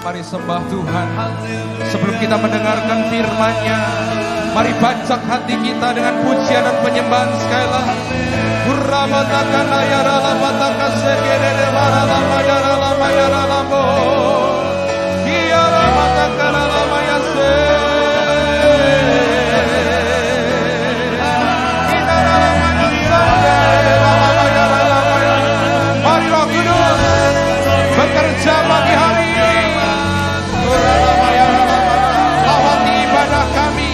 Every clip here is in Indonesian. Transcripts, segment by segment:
Mari sembah Tuhan. Sebelum kita mendengarkan firman-Nya, mari bajak hati kita dengan pujian dan penyembahan sekali lagi. Kurabatakan ayara labataka segerere marala mayara lamayara lamo. Hiara batakan alamaya se. Mari Roh Kudus bekerja pagi hari ini. Lawati ibadah kami,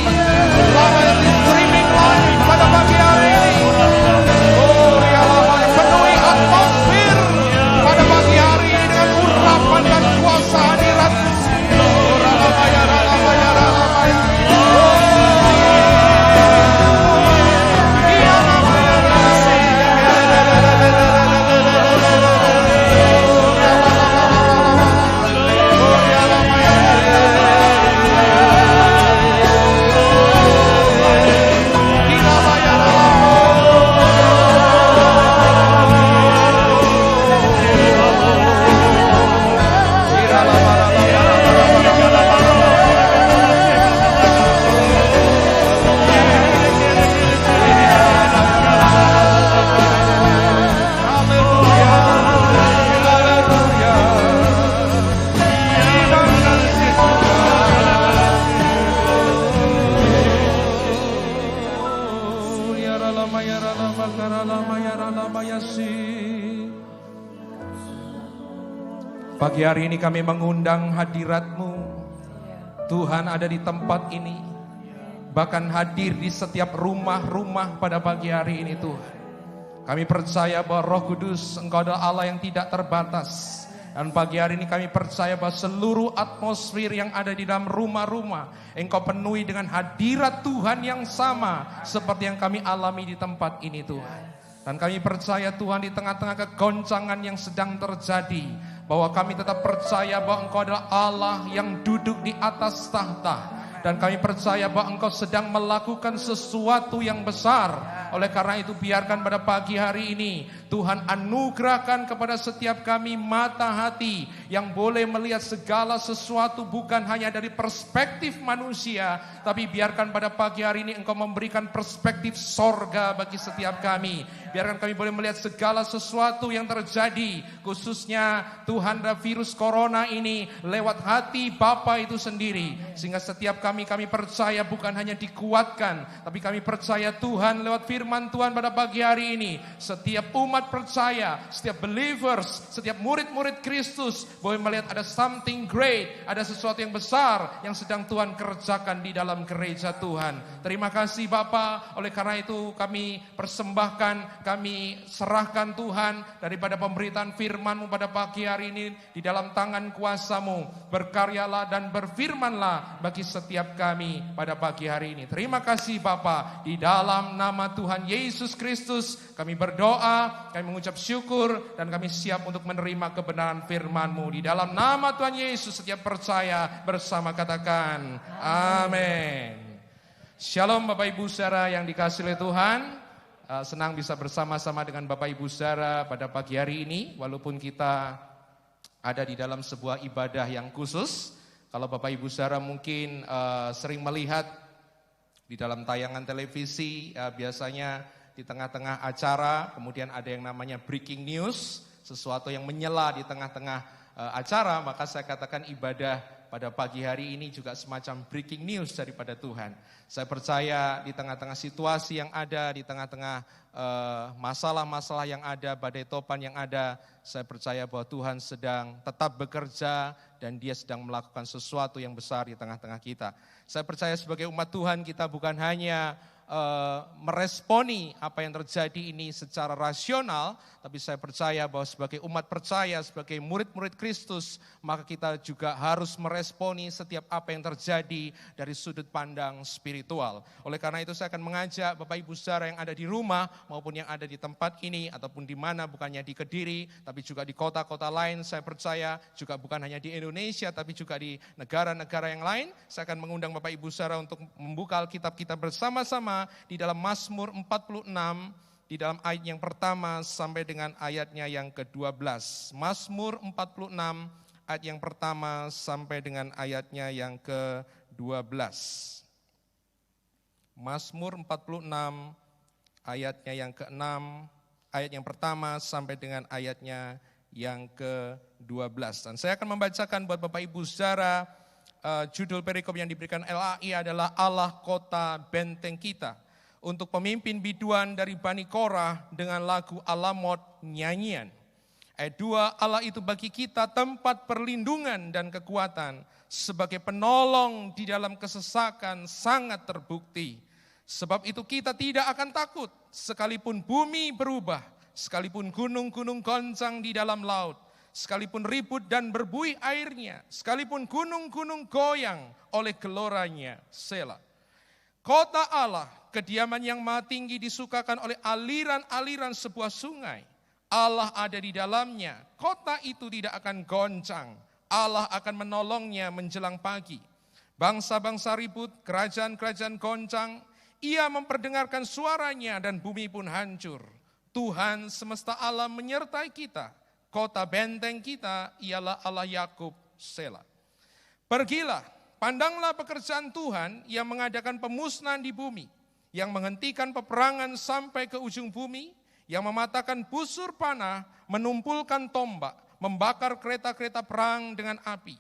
lawati streaming live pada pagi hari ini. Penuhi atmosfer pada pagi hari ini dengan urapan dan kuasa hadirat. Pagi hari ini kami mengundang hadirat-Mu. Tuhan ada di tempat ini. Bahkan hadir di setiap rumah-rumah pada pagi hari ini Tuhan. Kami percaya bahwa Roh Kudus Engkau adalah Allah yang tidak terbatas. Dan pagi hari ini kami percaya bahwa seluruh atmosfer yang ada di dalam rumah-rumah Engkau penuhi dengan hadirat Tuhan yang sama seperti yang kami alami di tempat ini Tuhan. Dan kami percaya Tuhan di tengah-tengah kegoncangan yang sedang terjadi, bahwa kami tetap percaya bahwa Engkau adalah Allah yang duduk di atas tahta. Dan kami percaya bahwa Engkau sedang melakukan sesuatu yang besar. Oleh karena itu biarkan pada pagi hari ini Tuhan anugerahkan kepada setiap kami mata hati yang boleh melihat segala sesuatu bukan hanya dari perspektif manusia, tapi biarkan pada pagi hari ini Engkau memberikan perspektif sorga bagi setiap kami. Biarkan kami boleh melihat segala sesuatu yang terjadi, khususnya Tuhan virus corona ini lewat hati Bapa itu sendiri. Sehingga setiap kami percaya bukan hanya dikuatkan, tapi kami percaya Tuhan lewat firman Tuhan pada pagi hari ini. Setiap umat percaya, setiap believers, setiap murid-murid Kristus boleh melihat ada something great, ada sesuatu yang besar yang sedang Tuhan kerjakan di dalam gereja Tuhan. Terima kasih Bapa. Oleh karena itu kami persembahkan, kami serahkan Tuhan daripada pemberitaan firman-Mu pada pagi hari ini di dalam tangan kuasa-Mu. Berkaryalah dan berfirmanlah bagi setiap kami pada pagi hari ini. Terima kasih Bapa. Di dalam nama Tuhan Yesus Kristus kami berdoa, kami mengucap syukur, dan kami siap untuk menerima kebenaran firman-Mu. Di dalam nama Tuhan Yesus setiap percaya bersama katakan amin. Shalom Bapak Ibu Saudara yang dikasihi oleh Tuhan. Senang bisa bersama-sama dengan Bapak Ibu Saudara pada pagi hari ini. Walaupun kita ada di dalam sebuah ibadah yang khusus. Kalau Bapak Ibu Saudara mungkin sering melihat di dalam tayangan televisi, biasanya di tengah-tengah acara, kemudian ada yang namanya breaking news, sesuatu yang menyela di tengah-tengah acara, maka saya katakan ibadah pada pagi hari ini juga semacam breaking news daripada Tuhan. Saya percaya di tengah-tengah situasi yang ada, di tengah-tengah masalah-masalah yang ada, badai topan yang ada, saya percaya bahwa Tuhan sedang tetap bekerja dan Dia sedang melakukan sesuatu yang besar di tengah-tengah kita. Saya percaya sebagai umat Tuhan kita bukan hanya meresponi apa yang terjadi ini secara rasional, tapi saya percaya bahwa sebagai umat percaya, sebagai murid-murid Kristus, maka kita juga harus meresponi setiap apa yang terjadi dari sudut pandang spiritual. Oleh karena itu saya akan mengajak Bapak Ibu Saudara yang ada di rumah maupun yang ada di tempat ini ataupun di mana, bukannya di Kediri, tapi juga di kota-kota lain. Saya percaya juga bukan hanya di Indonesia, tapi juga di negara-negara yang lain. Saya akan mengundang Bapak Ibu Saudara untuk membuka Alkitab kita bersama-sama di dalam Mazmur 46, di dalam ayat yang pertama sampai dengan ayatnya yang ke-12. Mazmur 46 ayat yang pertama sampai dengan ayatnya yang ke-12. Mazmur 46 ayatnya yang ke-6, ayat yang pertama sampai dengan ayatnya yang ke-12. Dan saya akan membacakan buat Bapak Ibu saudara, judul perikop yang diberikan LAI adalah Allah Kota Benteng Kita. Untuk pemimpin biduan dari Bani Korah dengan lagu Alamot nyanyian. Ayat 2, Allah itu bagi kita tempat perlindungan dan kekuatan, sebagai penolong di dalam kesesakan sangat terbukti. Sebab itu kita tidak akan takut, sekalipun bumi berubah, sekalipun gunung-gunung goncang di dalam laut, sekalipun ribut dan berbuih airnya, sekalipun gunung-gunung goyang oleh geloranya. Selah. Kota Allah, kediaman yang maha tinggi disukakan oleh aliran-aliran sebuah sungai. Allah ada di dalamnya, kota itu tidak akan goncang. Allah akan menolongnya menjelang pagi. Bangsa-bangsa ribut, kerajaan-kerajaan goncang. Ia memperdengarkan suaranya dan bumi pun hancur. Tuhan semesta alam menyertai kita. Kota benteng kita ialah Allah Yakub. Selah. Pergilah, pandanglah pekerjaan Tuhan yang mengadakan pemusnahan di bumi, yang menghentikan peperangan sampai ke ujung bumi, yang mematahkan busur panah, menumpulkan tombak, membakar kereta-kereta perang dengan api.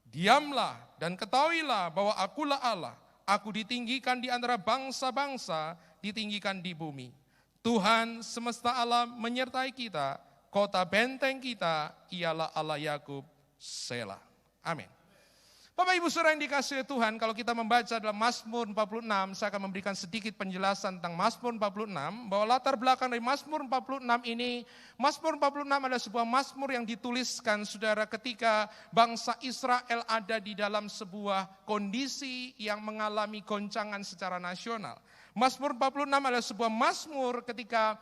Diamlah dan ketahuilah bahwa akulah Allah. Aku ditinggikan di antara bangsa-bangsa, ditinggikan di bumi. Tuhan semesta alam menyertai kita, kota benteng kita ialah Allah Yakub. Selah. Amin. Bapak Ibu saudara yang dikasihi Tuhan, kalau kita membaca dalam Mazmur 46, saya akan memberikan sedikit penjelasan tentang Mazmur 46, bahwa latar belakang dari Mazmur 46 ini, Mazmur 46 adalah sebuah Mazmur yang dituliskan saudara ketika bangsa Israel ada di dalam sebuah kondisi yang mengalami goncangan secara nasional. Mazmur 46 adalah sebuah Mazmur ketika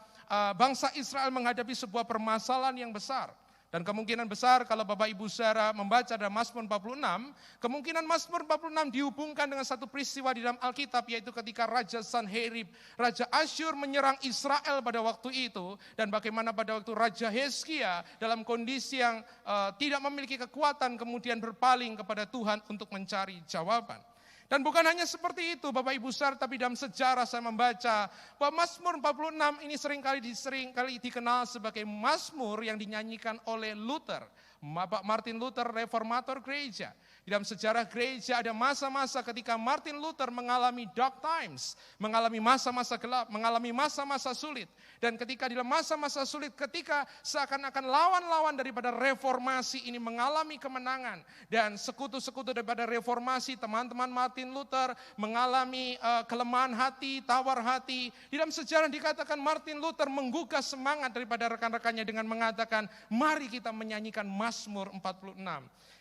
bangsa Israel menghadapi sebuah permasalahan yang besar. Dan kemungkinan besar kalau Bapak Ibu saudara membaca dalam Mazmur 46, kemungkinan Mazmur 46 dihubungkan dengan satu peristiwa di dalam Alkitab, yaitu ketika Raja Sanherib, Raja Asyur menyerang Israel pada waktu itu, dan bagaimana pada waktu Raja Hizkia dalam kondisi yang tidak memiliki kekuatan kemudian berpaling kepada Tuhan untuk mencari jawaban. Dan bukan hanya seperti itu Bapak Ibu saudara, tapi dalam sejarah saya membaca bahwa Mazmur 46 ini seringkali dikenal sebagai Mazmur yang dinyanyikan oleh Luther, Martin Luther, reformator gereja. Di dalam sejarah gereja ada masa-masa ketika Martin Luther mengalami dark times, mengalami masa-masa gelap, mengalami masa-masa sulit. Dan ketika di dalam masa-masa sulit, ketika seakan-akan lawan-lawan daripada reformasi ini mengalami kemenangan, dan sekutu-sekutu daripada reformasi, teman-teman Martin Luther mengalami kelemahan hati, tawar hati. Di dalam sejarah dikatakan Martin Luther menggugah semangat daripada rekan-rekannya dengan mengatakan, mari kita menyanyikan Mazmur 46.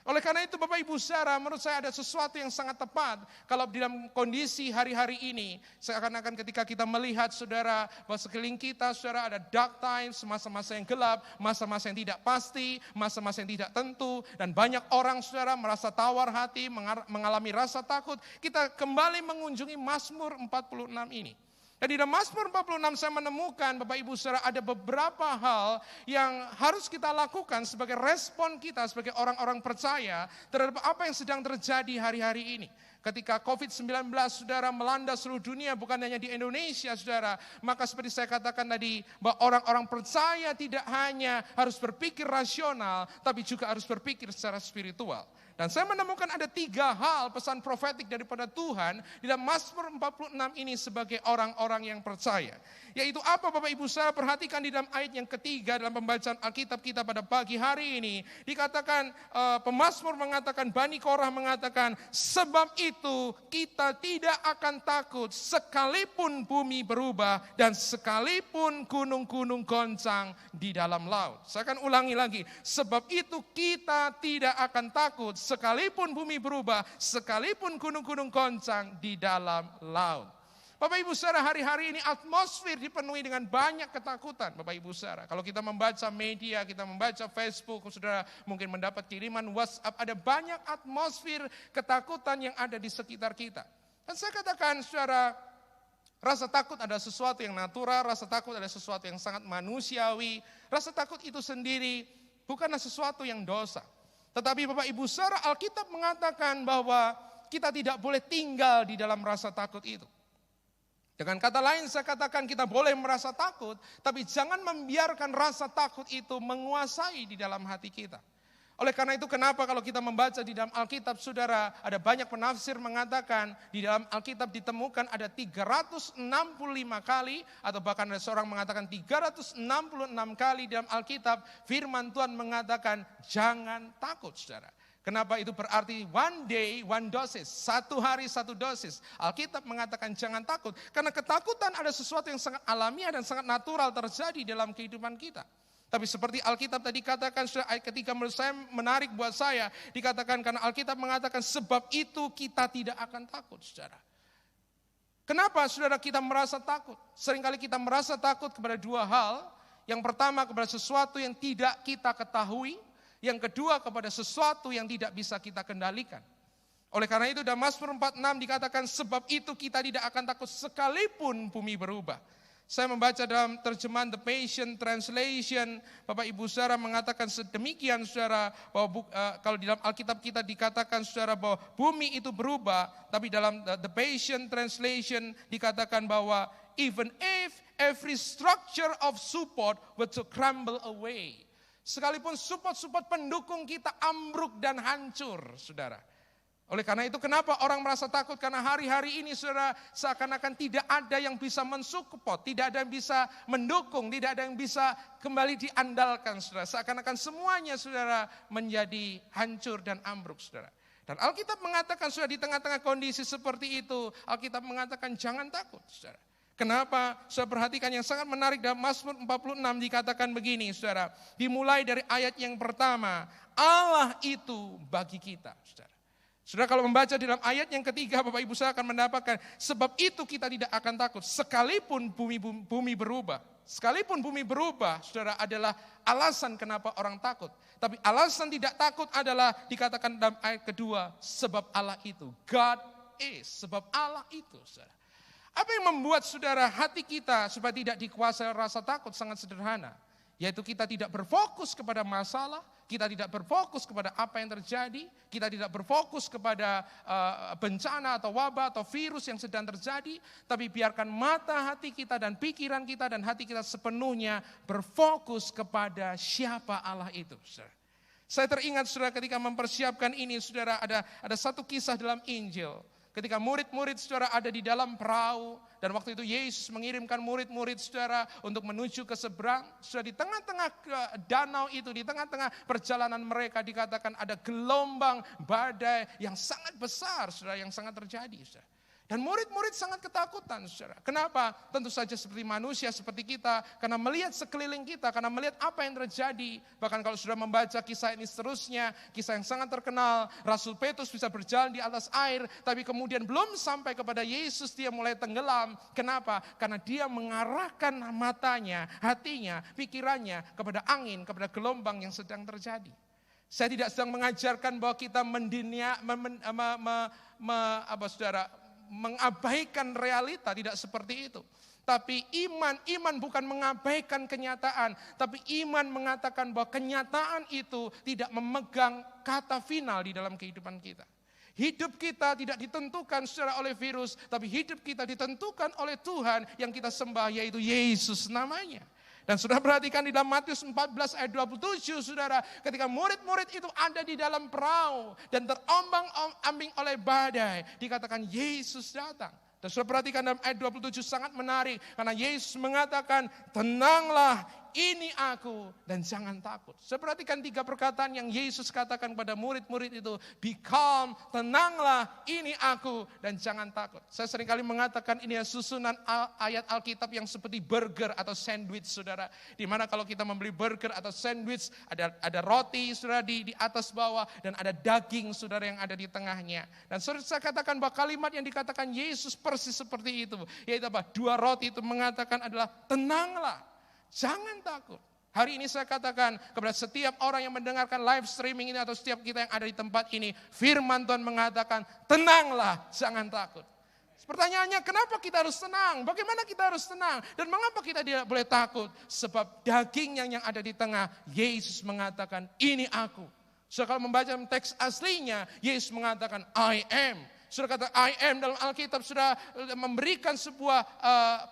Oleh karena itu Bapak Ibu saudara, menurut saya ada sesuatu yang sangat tepat kalau di dalam kondisi hari-hari ini, seakan-akan ketika kita melihat saudara bahwa sekeliling kita saudara ada dark times, masa-masa yang gelap, masa-masa yang tidak pasti, masa-masa yang tidak tentu, dan banyak orang saudara merasa tawar hati, mengalami rasa takut. Kita kembali mengunjungi Mazmur 46 ini. Dan di dalam Mazmur 46 saya menemukan Bapak Ibu saudara ada beberapa hal yang harus kita lakukan sebagai respon kita sebagai orang-orang percaya terhadap apa yang sedang terjadi hari-hari ini. Ketika COVID-19 saudara melanda seluruh dunia, bukan hanya di Indonesia saudara, maka seperti saya katakan tadi, bahwa orang-orang percaya tidak hanya harus berpikir rasional, tapi juga harus berpikir secara spiritual. Dan saya menemukan ada 3 hal pesan profetik daripada Tuhan di dalam Mazmur 46 ini sebagai orang-orang yang percaya. Yaitu apa Bapak Ibu saudara, perhatikan di dalam ayat yang ketiga dalam pembacaan Alkitab kita pada pagi hari ini. Dikatakan, pemazmur mengatakan, Bani Korah mengatakan, sebab itu kita tidak akan takut sekalipun bumi berubah dan sekalipun gunung-gunung goncang di dalam laut. Saya akan ulangi lagi, sebab itu kita tidak akan takut sekalipun bumi berubah, sekalipun gunung-gunung goncang di dalam laut. Bapak Ibu saudara, hari-hari ini atmosfer dipenuhi dengan banyak ketakutan. Bapak Ibu saudara, kalau kita membaca media, kita membaca Facebook, saudara mungkin mendapat kiriman WhatsApp, ada banyak atmosfer ketakutan yang ada di sekitar kita. Dan saya katakan saudara, rasa takut adalah sesuatu yang natural, rasa takut adalah sesuatu yang sangat manusiawi. Rasa takut itu sendiri bukanlah sesuatu yang dosa. Tetapi Bapak Ibu Saudara, Alkitab mengatakan bahwa kita tidak boleh tinggal di dalam rasa takut itu. Dengan kata lain saya katakan kita boleh merasa takut, tapi jangan membiarkan rasa takut itu menguasai di dalam hati kita. Oleh karena itu kenapa kalau kita membaca di dalam Alkitab saudara, ada banyak penafsir mengatakan di dalam Alkitab ditemukan ada 365 kali atau bahkan ada seorang mengatakan 366 kali dalam Alkitab firman Tuhan mengatakan jangan takut saudara. Kenapa itu berarti one day, one dosis, satu hari satu dosis. Alkitab mengatakan jangan takut. Karena ketakutan ada sesuatu yang sangat alamiah dan sangat natural terjadi dalam kehidupan kita. Tapi seperti Alkitab tadi katakan, ketika menurut saya menarik buat saya, dikatakan karena Alkitab mengatakan sebab itu kita tidak akan takut, saudara. Kenapa saudara kita merasa takut? Seringkali kita merasa takut kepada dua hal. Yang pertama kepada sesuatu yang tidak kita ketahui. Yang kedua kepada sesuatu yang tidak bisa kita kendalikan. Oleh karena itu dalam Mazmur 46 dikatakan sebab itu kita tidak akan takut sekalipun bumi berubah. Saya membaca dalam terjemahan The Passion Translation, Bapak Ibu Saudara mengatakan sedemikian saudara, bahwa kalau di dalam Alkitab kita dikatakan saudara bahwa bumi itu berubah, tapi dalam The Passion Translation dikatakan bahwa even if every structure of support were to crumble away. Sekalipun support-support pendukung kita ambruk dan hancur, saudara. Oleh karena itu kenapa orang merasa takut? Karena hari-hari ini saudara seakan-akan tidak ada yang bisa mensupport, tidak ada yang bisa mendukung, tidak ada yang bisa kembali diandalkan saudara. Seakan-akan semuanya saudara menjadi hancur dan ambruk saudara. Dan Alkitab mengatakan saudara di tengah-tengah kondisi seperti itu, Alkitab mengatakan jangan takut saudara. Kenapa? Saudara perhatikan yang sangat menarik dalam Mazmur 46 dikatakan begini saudara. Dimulai dari ayat yang pertama, Allah itu bagi kita saudara. Saudara kalau membaca di dalam ayat yang ketiga Bapak Ibu saya akan mendapatkan sebab itu kita tidak akan takut sekalipun bumi berubah. Sekalipun bumi berubah saudara adalah alasan kenapa orang takut. Tapi alasan tidak takut adalah dikatakan dalam ayat kedua sebab Allah itu. God is, sebab Allah itu saudara. Apa yang membuat saudara hati kita supaya tidak dikuasai rasa takut sangat sederhana. Yaitu kita tidak berfokus kepada masalah, kita tidak berfokus kepada apa yang terjadi, kita tidak berfokus kepada bencana atau wabah atau virus yang sedang terjadi, tapi biarkan mata hati kita dan pikiran kita dan hati kita sepenuhnya berfokus kepada siapa Allah itu. Saya teringat saudara ketika mempersiapkan ini saudara ada satu kisah dalam Injil. Ketika murid-murid saudara ada di dalam perahu dan waktu itu Yesus mengirimkan murid-murid saudara untuk menuju ke seberang. Saudara di tengah-tengah danau itu, di tengah-tengah perjalanan mereka dikatakan ada gelombang badai yang sangat besar saudara, yang sangat terjadi saudara. Dan murid-murid sangat ketakutan saudara. Kenapa? Tentu saja seperti manusia, seperti kita. Karena melihat sekeliling kita, karena melihat apa yang terjadi. Bahkan kalau sudah membaca kisah ini seterusnya, kisah yang sangat terkenal. Rasul Petrus bisa berjalan di atas air, tapi kemudian belum sampai kepada Yesus, dia mulai tenggelam. Kenapa? Karena dia mengarahkan matanya, hatinya, pikirannya kepada angin, kepada gelombang yang sedang terjadi. Saya tidak sedang mengajarkan bahwa kita mengabaikan realita, tidak seperti itu. Tapi iman bukan mengabaikan kenyataan, tapi iman mengatakan bahwa kenyataan itu tidak memegang kata final di dalam kehidupan kita. Hidup kita tidak ditentukan secara oleh virus, tapi hidup kita ditentukan oleh Tuhan yang kita sembah, yaitu Yesus namanya. Dan saudara perhatikan di dalam Matius 14 ayat 27 saudara, ketika murid-murid itu ada di dalam perahu dan terombang-ambing oleh badai, dikatakan Yesus datang. Dan saudara perhatikan dalam ayat 27 sangat menarik, karena Yesus mengatakan tenanglah, ini aku dan jangan takut. Saya perhatikan 3 perkataan yang Yesus katakan pada murid-murid itu. Be calm, tenanglah, ini aku dan jangan takut. Saya seringkali mengatakan ini susunan ayat Alkitab yang seperti burger atau sandwich saudara. Dimana kalau kita membeli burger atau sandwich ada roti saudara di atas bawah dan ada daging saudara yang ada di tengahnya. Dan saudara saya katakan bahwa kalimat yang dikatakan Yesus persis seperti itu. Yaitu apa? 2 roti itu mengatakan adalah tenanglah. Jangan takut. Hari ini saya katakan kepada setiap orang yang mendengarkan live streaming ini atau setiap kita yang ada di tempat ini, firman Tuhan mengatakan, tenanglah, jangan takut. Pertanyaannya, kenapa kita harus tenang? Bagaimana kita harus tenang? Dan mengapa kita tidak boleh takut? Sebab daging yang ada di tengah, Yesus mengatakan, ini aku. Saudara kalau membaca teks aslinya, Yesus mengatakan I am. Saudara kata I am dalam Alkitab sudah memberikan sebuah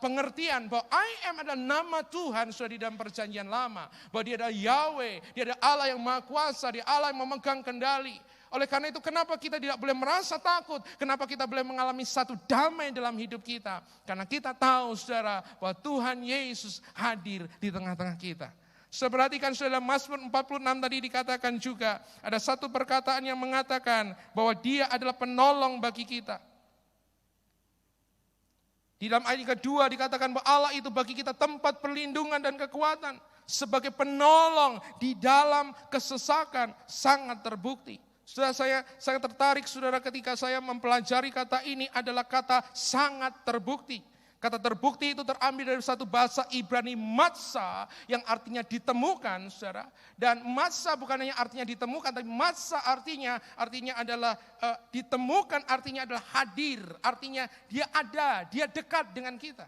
pengertian bahwa I am adalah nama Tuhan sudah di dalam perjanjian lama. Bahwa dia adalah Yahweh, dia adalah Allah yang maha kuasa, dia Allah yang memegang kendali. Oleh karena itu kenapa kita tidak boleh merasa takut, kenapa kita boleh mengalami satu damai dalam hidup kita. Karena kita tahu saudara bahwa Tuhan Yesus hadir di tengah-tengah kita. Saudara perhatikan saudara, Mazmur 46 tadi dikatakan juga, ada satu perkataan yang mengatakan bahwa dia adalah penolong bagi kita. Di dalam ayat kedua dikatakan bahwa Allah itu bagi kita tempat perlindungan dan kekuatan. Sebagai penolong di dalam kesesakan sangat terbukti. Saudara, saya sangat tertarik saudara ketika saya mempelajari kata ini adalah kata sangat terbukti. Kata terbukti itu terambil dari satu bahasa Ibrani matsa yang artinya ditemukan saudara. Dan matsa bukan hanya artinya ditemukan, tapi matsa artinya adalah ditemukan, artinya adalah hadir. Artinya dia ada, dia dekat dengan kita.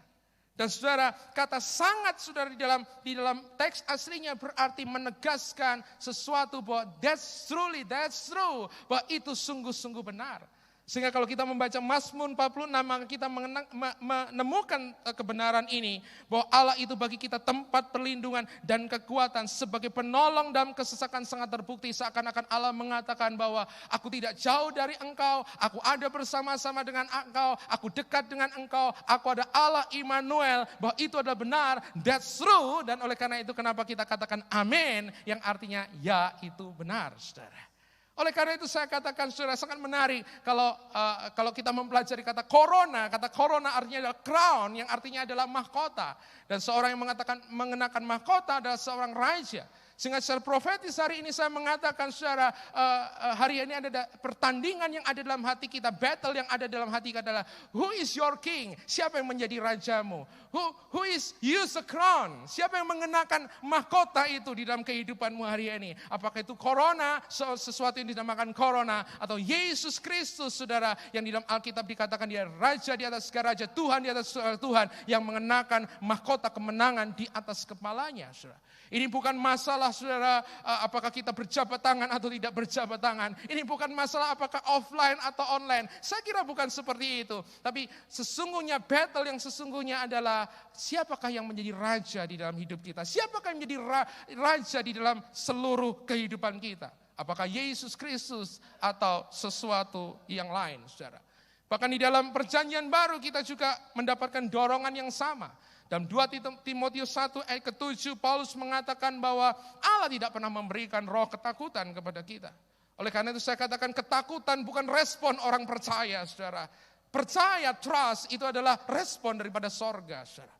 Dan saudara, kata sangat saudara di dalam teks aslinya berarti menegaskan sesuatu bahwa that's true, bahwa itu sungguh-sungguh benar. Sehingga kalau kita membaca Mazmur 46 maka kita menemukan kebenaran ini bahwa Allah itu bagi kita tempat perlindungan dan kekuatan sebagai penolong dalam kesesakan sangat terbukti. Seakan-akan Allah mengatakan bahwa aku tidak jauh dari engkau, aku ada bersama-sama dengan engkau, aku dekat dengan engkau, aku ada Allah Immanuel, bahwa itu adalah benar, that's true. Dan oleh karena itu kenapa kita katakan amin yang artinya ya itu benar saudara. Oleh karena itu saya katakan saudara sangat menarik kalau kita mempelajari kata corona artinya adalah crown yang artinya adalah mahkota. Dan seorang yang mengenakan mahkota adalah seorang raja. Sehingga secara profetis hari ini saya mengatakan saudara hari ini ada pertandingan yang ada dalam hati kita, battle yang ada dalam hati kita adalah who is your king? Siapa yang menjadi rajamu? Who is use the crown? Siapa yang mengenakan mahkota itu di dalam kehidupanmu hari ini? Apakah itu corona, sesuatu yang dinamakan corona, atau Yesus Kristus saudara yang di dalam Alkitab dikatakan dia raja di atas segala raja, Tuhan di atas segala Tuhan yang mengenakan mahkota kemenangan di atas kepalanya saudara. Ini bukan masalah saudara apakah kita berjabat tangan atau tidak berjabat tangan. Ini bukan masalah apakah offline atau online. Saya kira bukan seperti itu. Tapi sesungguhnya battle yang sesungguhnya adalah siapakah yang menjadi raja di dalam hidup kita. Siapakah yang menjadi raja di dalam seluruh kehidupan kita. Apakah Yesus Kristus atau sesuatu yang lain saudara. Bahkan di dalam perjanjian baru kita juga mendapatkan dorongan yang sama. Dalam 2 Timotius 1 ayat ke-7 Paulus mengatakan bahwa Allah tidak pernah memberikan roh ketakutan kepada kita. Oleh karena itu saya katakan ketakutan bukan respon orang percaya saudara. Percaya, trust itu adalah respon daripada sorga saudara.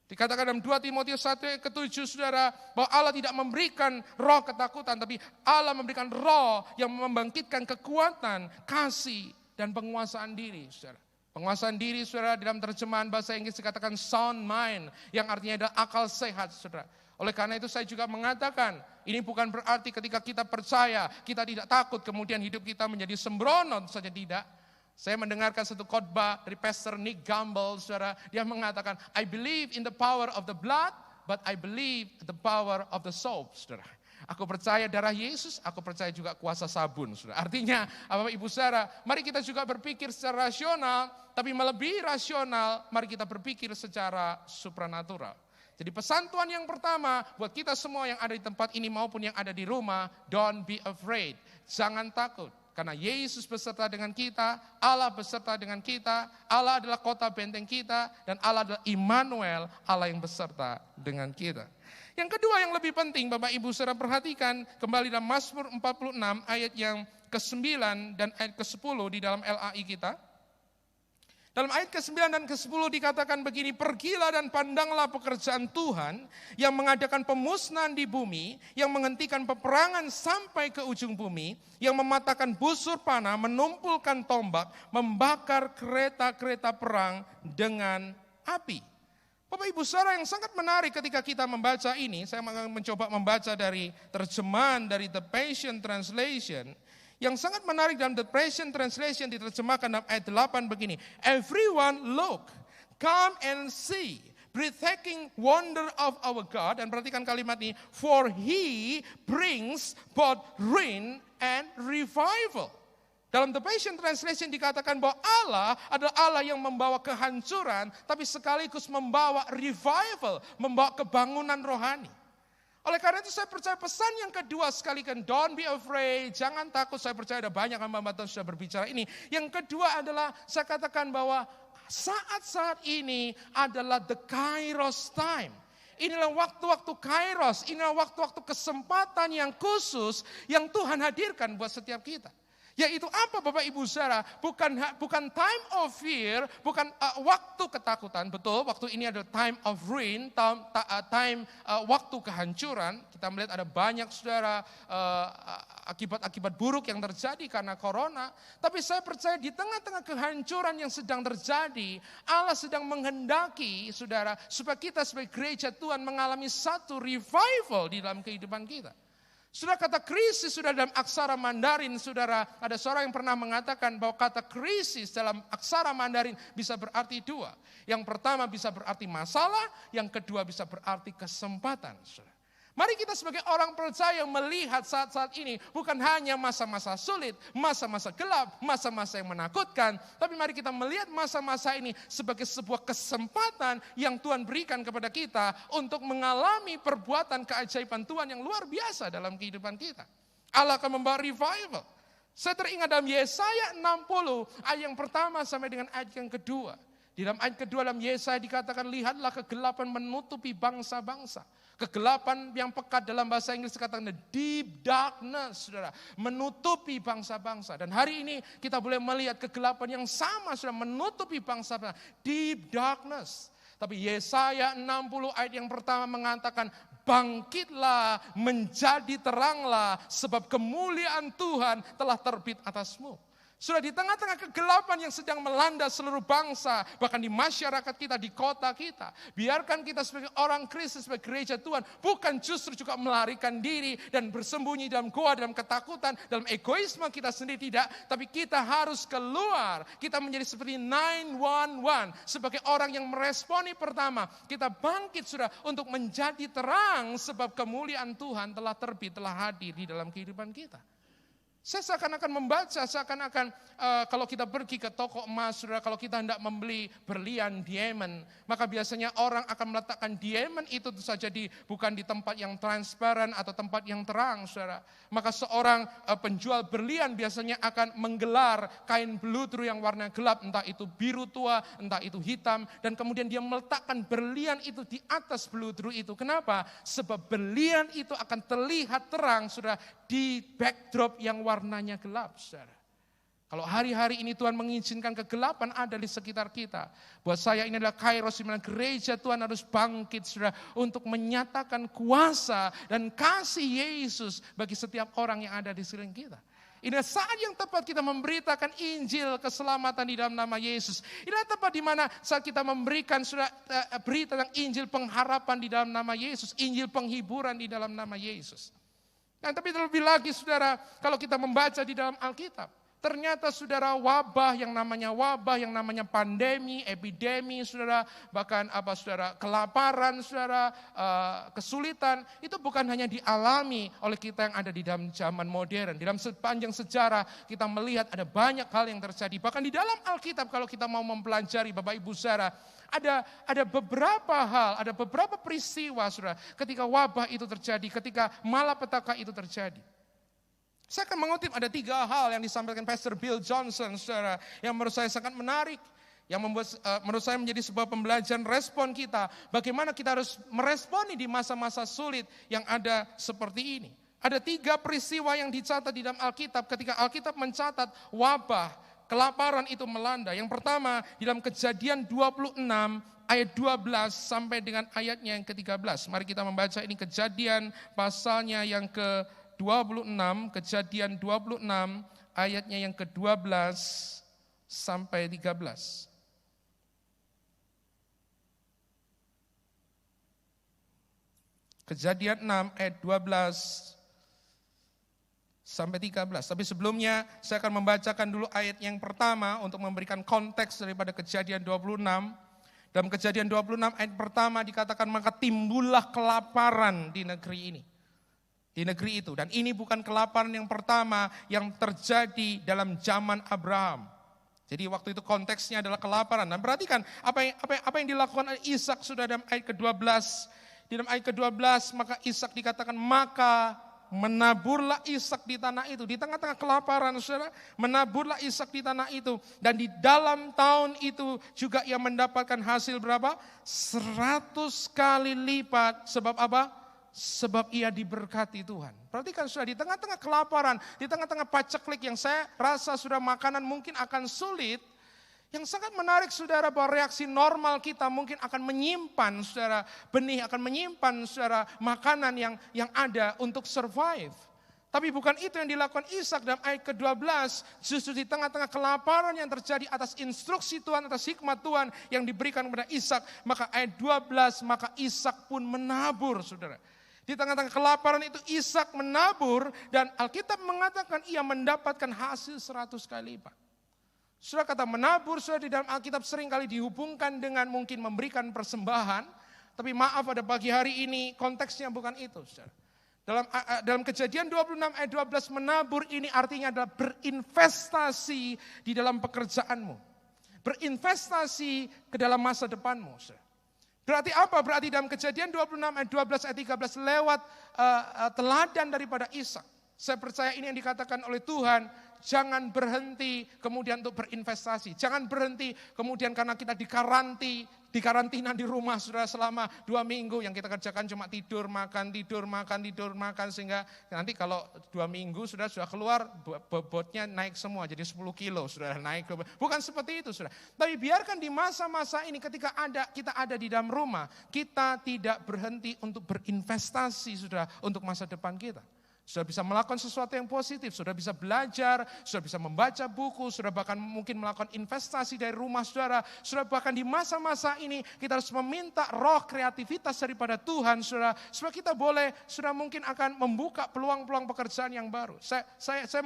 Dikatakan dalam 2 Timotius 1 ayat ke-7 saudara bahwa Allah tidak memberikan roh ketakutan tapi Allah memberikan roh yang membangkitkan kekuatan, kasih dan penguasaan diri saudara. Penguasaan diri saudara dalam terjemahan bahasa Inggris dikatakan sound mind yang artinya adalah akal sehat saudara. Oleh karena itu saya juga mengatakan ini bukan berarti ketika kita percaya kita tidak takut kemudian hidup kita menjadi sembrono saja tidak. Saya mendengarkan satu khotbah dari Pastor Nick Gamble saudara. Dia mengatakan I believe in the power of the blood but I believe the power of the soap saudara. Aku percaya darah Yesus, aku percaya juga kuasa sabun. Saudara. Artinya, Bapak Ibu Saudara, mari kita juga berpikir secara rasional, tapi melebihi rasional, mari kita berpikir secara supranatural. Jadi pesan Tuhan yang pertama, buat kita semua yang ada di tempat ini maupun yang ada di rumah, don't be afraid, jangan takut. Karena Yesus beserta dengan kita, Allah beserta dengan kita, Allah adalah kota benteng kita, dan Allah adalah Immanuel, Allah yang beserta dengan kita. Yang kedua yang lebih penting Bapak Ibu Saudara perhatikan kembali dalam Mazmur 46 ayat yang ke-9 dan ayat ke-10 di dalam LAI kita. Dalam ayat ke-9 dan ke-10 dikatakan begini, pergilah dan pandanglah pekerjaan Tuhan yang mengadakan pemusnahan di bumi, yang menghentikan peperangan sampai ke ujung bumi, yang mematahkan busur panah, menumpulkan tombak, membakar kereta-kereta perang dengan api. Bapak Ibu Saudara yang sangat menarik ketika kita membaca ini, saya mencoba membaca dari terjemahan dari The Passion Translation. Yang sangat menarik dalam The Passion Translation diterjemahkan dalam ayat 8 begini. Everyone look, come and see, breathtaking wonder of our God. Dan perhatikan kalimat ini, for He brings both rain and revival. Dalam The Passion Translation dikatakan bahwa Allah adalah Allah yang membawa kehancuran, tapi sekaligus membawa revival, membawa kebangunan rohani. Oleh karena itu saya percaya pesan yang kedua sekalikan, don't be afraid, jangan takut. Saya percaya ada banyak hamba Tuhan sudah berbicara ini. Yang kedua adalah saya katakan bahwa saat-saat ini adalah the Kairos time. Inilah waktu-waktu Kairos, inilah waktu-waktu kesempatan yang khusus yang Tuhan hadirkan buat setiap kita. Yaitu apa Bapak Ibu Saudara? Bukan time of fear, bukan waktu ketakutan. Betul, waktu ini adalah time of ruin, waktu kehancuran. Kita melihat ada banyak saudara akibat-akibat buruk yang terjadi karena corona. Tapi saya percaya di tengah-tengah kehancuran yang sedang terjadi, Allah sedang menghendaki saudara supaya kita sebagai gereja Tuhan mengalami satu revival di dalam kehidupan kita. Sudah kata krisis sudah dalam aksara Mandarin, saudara, ada seorang yang pernah mengatakan bahwa kata krisis dalam aksara Mandarin bisa berarti dua. Yang pertama bisa berarti masalah, yang kedua bisa berarti kesempatan. Saudara. Mari kita sebagai orang percaya melihat saat-saat ini bukan hanya masa-masa sulit, masa-masa gelap, masa-masa yang menakutkan. Tapi mari kita melihat masa-masa ini sebagai sebuah kesempatan yang Tuhan berikan kepada kita untuk mengalami perbuatan keajaiban Tuhan yang luar biasa dalam kehidupan kita. Allah akan membawa revival. Saya teringat dalam Yesaya 60 ayat yang pertama sampai dengan ayat yang kedua. Di dalam ayat kedua dalam Yesaya dikatakan, lihatlah kegelapan menutupi bangsa-bangsa. Kegelapan yang pekat dalam bahasa Inggris dikatakan deep darkness, saudara, menutupi bangsa-bangsa. Dan hari ini kita boleh melihat kegelapan yang sama, saudara, menutupi bangsa-bangsa, deep darkness. Tapi Yesaya 60 ayat yang pertama mengatakan, bangkitlah, menjadi teranglah, sebab kemuliaan Tuhan telah terbit atasmu. Sudah di tengah-tengah kegelapan yang sedang melanda seluruh bangsa, bahkan di masyarakat kita, di kota kita. Biarkan kita sebagai orang Kristus, sebagai gereja Tuhan, bukan justru juga melarikan diri dan bersembunyi dalam goa, dalam ketakutan, dalam egoisme kita sendiri, tidak. Tapi kita harus keluar, kita menjadi seperti 911, sebagai orang yang meresponi pertama. Kita bangkit sudah untuk menjadi terang, sebab kemuliaan Tuhan telah terbit, telah hadir di dalam kehidupan kita. Saya seakan-akan membaca, seakan-akan kalau kita pergi ke toko emas, saudara, kalau kita hendak membeli berlian, diamond, maka biasanya orang akan meletakkan diamond itu saja bukan di tempat yang transparan atau tempat yang terang, saudara. Maka seorang penjual berlian biasanya akan menggelar kain beludru yang warna gelap, entah itu biru tua, entah itu hitam, dan kemudian dia meletakkan berlian itu di atas beludru itu. Kenapa? Sebab berlian itu akan terlihat terang, saudara, di backdrop yang warnanya gelap, saudara. Kalau hari-hari ini Tuhan mengizinkan kegelapan ada di sekitar kita. Buat saya ini adalah Kairos, di mana gereja Tuhan harus bangkit, saudara, untuk menyatakan kuasa dan kasih Yesus bagi setiap orang yang ada di sekeliling kita. Ini saat yang tepat kita memberitakan Injil keselamatan di dalam nama Yesus. Inilah tempat di mana saat kita memberikan berita tentang Injil pengharapan di dalam nama Yesus, Injil penghiburan di dalam nama Yesus. Nah, tapi terlebih lagi saudara, kalau kita membaca di dalam Alkitab, ternyata saudara wabah yang namanya pandemi, epidemi, saudara, bahkan saudara, kelaparan, saudara, kesulitan, itu bukan hanya dialami oleh kita yang ada di dalam zaman modern. Di dalam sepanjang sejarah kita melihat ada banyak hal yang terjadi. Bahkan di dalam Alkitab kalau kita mau mempelajari Bapak Ibu saudara, ada beberapa hal, ada beberapa peristiwa saudara, ketika wabah itu terjadi, ketika malapetaka itu terjadi. Saya akan mengutip ada 3 hal yang disampaikan Pastor Bill Johnson, saudara, yang menurut saya sangat menarik, yang membuat menurut saya menjadi sebuah pembelajaran respon kita, bagaimana kita harus meresponi di masa-masa sulit yang ada seperti ini. Ada 3 peristiwa yang dicatat di dalam Alkitab ketika Alkitab mencatat wabah, kelaparan itu melanda. Yang pertama di dalam Kejadian 26 ayat 12 sampai dengan ayatnya yang ke-13. Mari kita membaca ini Kejadian pasalnya yang ke-26, Kejadian 26 ayatnya yang ke-12 sampai 13. Kejadian 6 ayat 12 sampai 13. Tapi sebelumnya saya akan membacakan dulu ayat yang pertama untuk memberikan konteks daripada Kejadian 26. Dalam Kejadian 26 ayat pertama dikatakan, maka timbullah kelaparan di negeri ini. di negeri itu. Dan ini bukan kelaparan yang pertama yang terjadi dalam zaman Abraham. Jadi waktu itu konteksnya adalah kelaparan. Dan perhatikan apa yang dilakukan oleh Ishak sudah dalam ayat ke-12. Di dalam ayat ke-12 maka Ishak dikatakan maka menaburlah Ishak di tanah itu. Di tengah-tengah kelaparan, saudara, menaburlah Ishak di tanah itu. Dan di dalam tahun itu juga ia mendapatkan hasil berapa? 100 kali lipat. Sebab apa? Sebab ia diberkati Tuhan. Perhatikan saudara, di tengah-tengah kelaparan, di tengah-tengah paceklik yang saya rasa sudah makanan mungkin akan sulit. Yang sangat menarik saudara, bahwa reaksi normal kita mungkin akan menyimpan saudara benih, akan menyimpan saudara makanan yang ada untuk survive. Tapi bukan itu yang dilakukan Ishak dalam ayat ke-12. Justru di tengah-tengah kelaparan yang terjadi atas instruksi Tuhan, atas hikmat Tuhan yang diberikan kepada Ishak. Maka ayat 12, maka Ishak pun menabur saudara. Di tengah-tengah kelaparan itu Ishak menabur dan Alkitab mengatakan ia mendapatkan hasil 100 kali lipat. Saudara, kata menabur saudara di dalam Alkitab seringkali dihubungkan dengan mungkin memberikan persembahan. Tapi maaf, pada pagi hari ini konteksnya bukan itu saudara. Dalam Kejadian 26 ayat 12 menabur ini artinya adalah berinvestasi di dalam pekerjaanmu. Berinvestasi ke dalam masa depanmu saudara. Berarti apa? Berarti dalam Kejadian 26 ayat 12 ayat 13 lewat teladan daripada Ishak. Saya percaya ini yang dikatakan oleh Tuhan, jangan berhenti kemudian untuk berinvestasi. Jangan berhenti kemudian karena kita dikarantina di rumah sudah selama 2 minggu. Yang kita kerjakan cuma tidur, makan, sehingga nanti kalau 2 minggu sudah keluar, bobotnya naik semua, jadi 10 kilo sudah naik. Bukan seperti itu sudah. Tapi biarkan di masa-masa ini ketika kita ada di dalam rumah, kita tidak berhenti untuk berinvestasi sudah untuk masa depan kita. Sudah bisa melakukan sesuatu yang positif, sudah bisa belajar, sudah bisa membaca buku, sudah bahkan mungkin melakukan investasi dari rumah saudara. Sudah bahkan di masa-masa ini kita harus meminta roh kreativitas daripada Tuhan saudara. Supaya kita boleh, sudah mungkin akan membuka peluang-peluang pekerjaan yang baru. Saya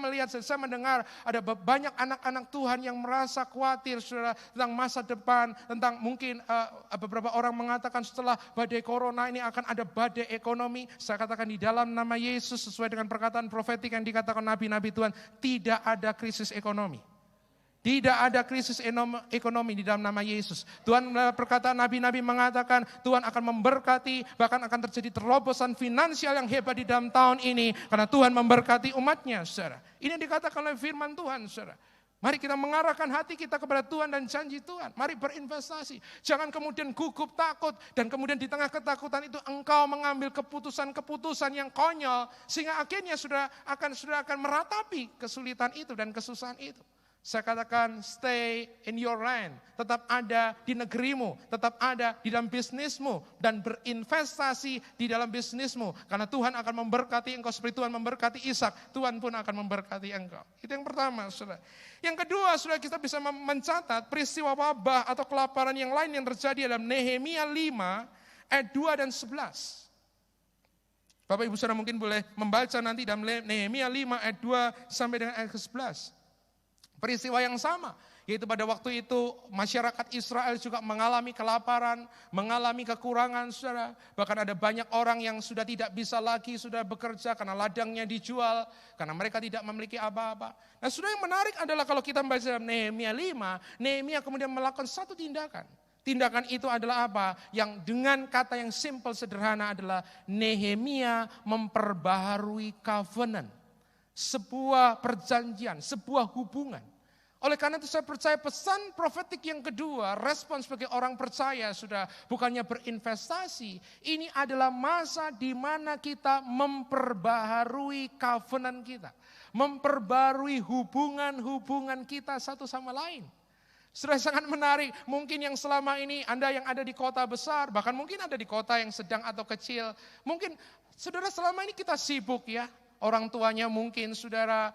melihat, saya mendengar ada banyak anak-anak Tuhan yang merasa khawatir saudara tentang masa depan. Tentang mungkin beberapa orang mengatakan setelah badai corona ini akan ada badai ekonomi. Saya katakan di dalam nama Yesus sesuai dengan perkataan profetik yang dikatakan nabi-nabi Tuhan, tidak ada krisis ekonomi. Tidak ada krisis ekonomi di dalam nama Yesus. Tuhan perkataan nabi-nabi mengatakan Tuhan akan memberkati, bahkan akan terjadi terobosan finansial yang hebat di dalam tahun ini. Karena Tuhan memberkati umatnya saudara. Ini yang dikatakan oleh firman Tuhan saudara. Mari kita mengarahkan hati kita kepada Tuhan dan janji Tuhan. Mari berinvestasi. Jangan kemudian gugup takut. Dan kemudian di tengah ketakutan itu engkau mengambil keputusan-keputusan yang konyol. Sehingga akhirnya sudah akan meratapi kesulitan itu dan kesusahan itu. Saya katakan stay in your land. Tetap ada di negerimu. Tetap ada di dalam bisnismu. Dan berinvestasi di dalam bisnismu. Karena Tuhan akan memberkati engkau seperti Tuhan memberkati Ishak. Tuhan pun akan memberkati engkau. Itu yang pertama saudara. Yang kedua saudara, kita bisa mencatat peristiwa wabah atau kelaparan yang lain yang terjadi dalam Nehemia 5 ayat 2 dan 11. Bapak Ibu saudara mungkin boleh membaca nanti dalam Nehemia 5 ayat 2 sampai dengan ayat ke-11. Peristiwa yang sama, yaitu pada waktu itu masyarakat Israel juga mengalami kelaparan, mengalami kekurangan saudara. Bahkan ada banyak orang yang sudah tidak bisa lagi sudah bekerja karena ladangnya dijual, karena mereka tidak memiliki apa-apa. Nah saudara, yang menarik adalah kalau kita membaca dalam Nehemia 5, Nehemia kemudian melakukan satu tindakan. Tindakan itu adalah apa? Yang dengan kata yang simple sederhana adalah Nehemia memperbaharui covenant. Sebuah perjanjian, sebuah hubungan. Oleh karena itu saya percaya pesan profetik yang kedua, respon sebagai orang percaya sudah bukannya berinvestasi. Ini adalah masa di mana kita memperbaharui covenant kita. Memperbarui hubungan-hubungan kita satu sama lain. Sudah sangat menarik, mungkin yang selama ini Anda yang ada di kota besar, bahkan mungkin ada di kota yang sedang atau kecil. Mungkin saudara selama ini kita sibuk ya. Orang tuanya mungkin saudara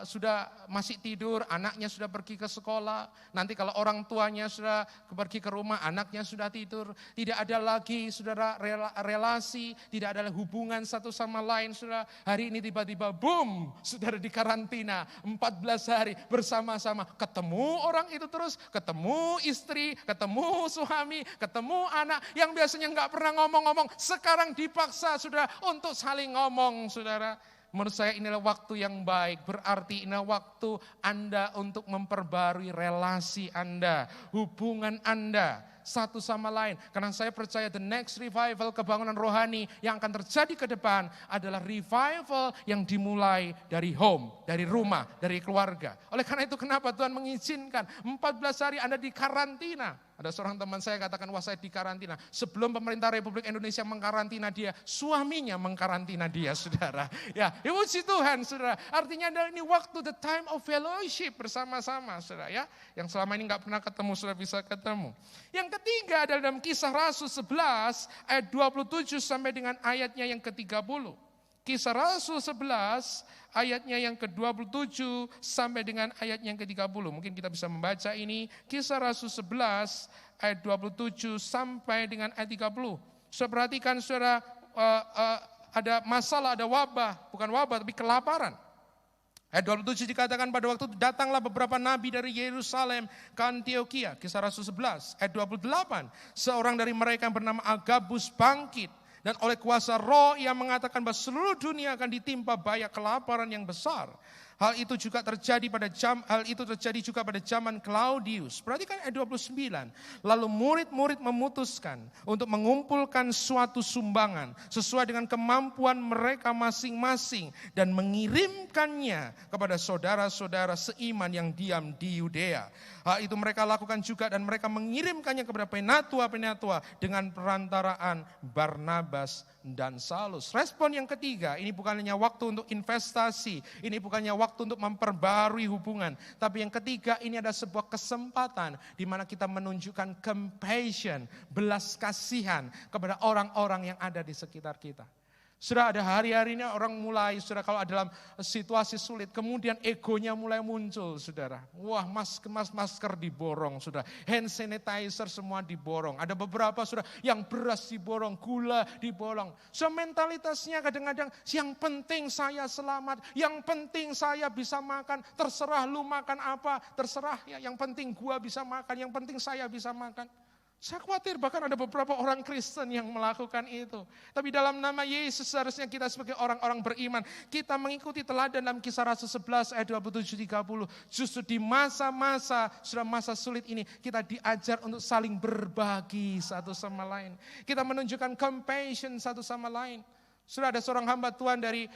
sudah masih tidur, anaknya sudah pergi ke sekolah. Nanti kalau orang tuanya sudah pergi ke rumah, anaknya sudah tidur. Tidak ada lagi saudara relasi, tidak ada hubungan satu sama lain. Saudara, hari ini tiba-tiba boom, saudara di karantina 14 hari bersama-sama. Ketemu orang itu terus, ketemu istri, ketemu suami, ketemu anak yang biasanya nggak pernah ngomong-ngomong. Sekarang dipaksa saudara untuk saling ngomong saudara. Menurut saya inilah waktu yang baik, berarti inilah waktu Anda untuk memperbarui relasi Anda, hubungan Anda satu sama lain. Karena saya percaya the next revival kebangunan rohani yang akan terjadi ke depan adalah revival yang dimulai dari home, dari rumah, dari keluarga. Oleh karena itu kenapa Tuhan mengizinkan 14 hari Anda di karantina. Ada seorang teman saya katakan, wah saya di karantina. Sebelum pemerintah Republik Indonesia mengkarantina dia, suaminya mengkarantina dia, saudara. Ya, puji Tuhan, saudara. Artinya adalah ini waktu the time of fellowship bersama-sama, saudara. Ya, yang selama ini nggak pernah ketemu, sudah bisa ketemu. Yang ketiga adalah dalam Kisah Rasul 11 ayat 27 sampai dengan ayatnya yang ke-30. Kisah Rasul 11 ayatnya yang ke-27 sampai dengan ayat yang ke-30. Mungkin kita bisa membaca ini. Kisah Rasul 11 ayat 27 sampai dengan ayat 30. Saudara perhatikan saudara, ada masalah, ada wabah. Bukan wabah tapi kelaparan. Ayat 27 dikatakan pada waktu itu datanglah beberapa nabi dari Yerusalem ke Antioquia. Kisah Rasul 11 ayat 28. Seorang dari mereka yang bernama Agabus bangkit. Dan oleh kuasa roh ia mengatakan bahwa seluruh dunia akan ditimpa bahaya kelaparan yang besar. Hal itu terjadi juga pada zaman Claudius. Perhatikan ayat 29. Lalu murid-murid memutuskan untuk mengumpulkan suatu sumbangan sesuai dengan kemampuan mereka masing-masing dan mengirimkannya kepada saudara-saudara seiman yang diam di Yudea. Hal itu mereka lakukan juga dan mereka mengirimkannya kepada penatua-penatua dengan perantaraan Barnabas dan Saulus. Respon yang ketiga, ini bukan hanya waktu untuk investasi, ini bukannya waktu untuk memperbarui hubungan, tapi yang ketiga ini ada sebuah kesempatan di mana kita menunjukkan compassion, belas kasihan kepada orang-orang yang ada di sekitar kita. Sudah ada hari-hari ini orang mulai, saudara, kalau dalam situasi sulit, kemudian egonya mulai muncul, saudara. Wah, masker diborong, saudara. Hand sanitizer semua diborong. Ada beberapa, saudara, yang beras diborong, gula diborong. So mentalitasnya kadang-kadang, yang penting saya selamat, yang penting saya bisa makan, terserah lu makan apa, terserah ya, yang penting gua bisa makan, yang penting saya bisa makan. Saya khawatir bahkan ada beberapa orang Kristen yang melakukan itu. Tapi dalam nama Yesus seharusnya kita sebagai orang-orang beriman, kita mengikuti teladan dalam Kisah Rasul 11 ayat 27-30. Justru di masa-masa, sudah masa sulit ini, kita diajar untuk saling berbagi satu sama lain. Kita menunjukkan compassion satu sama lain. Sudah ada seorang hamba Tuhan dari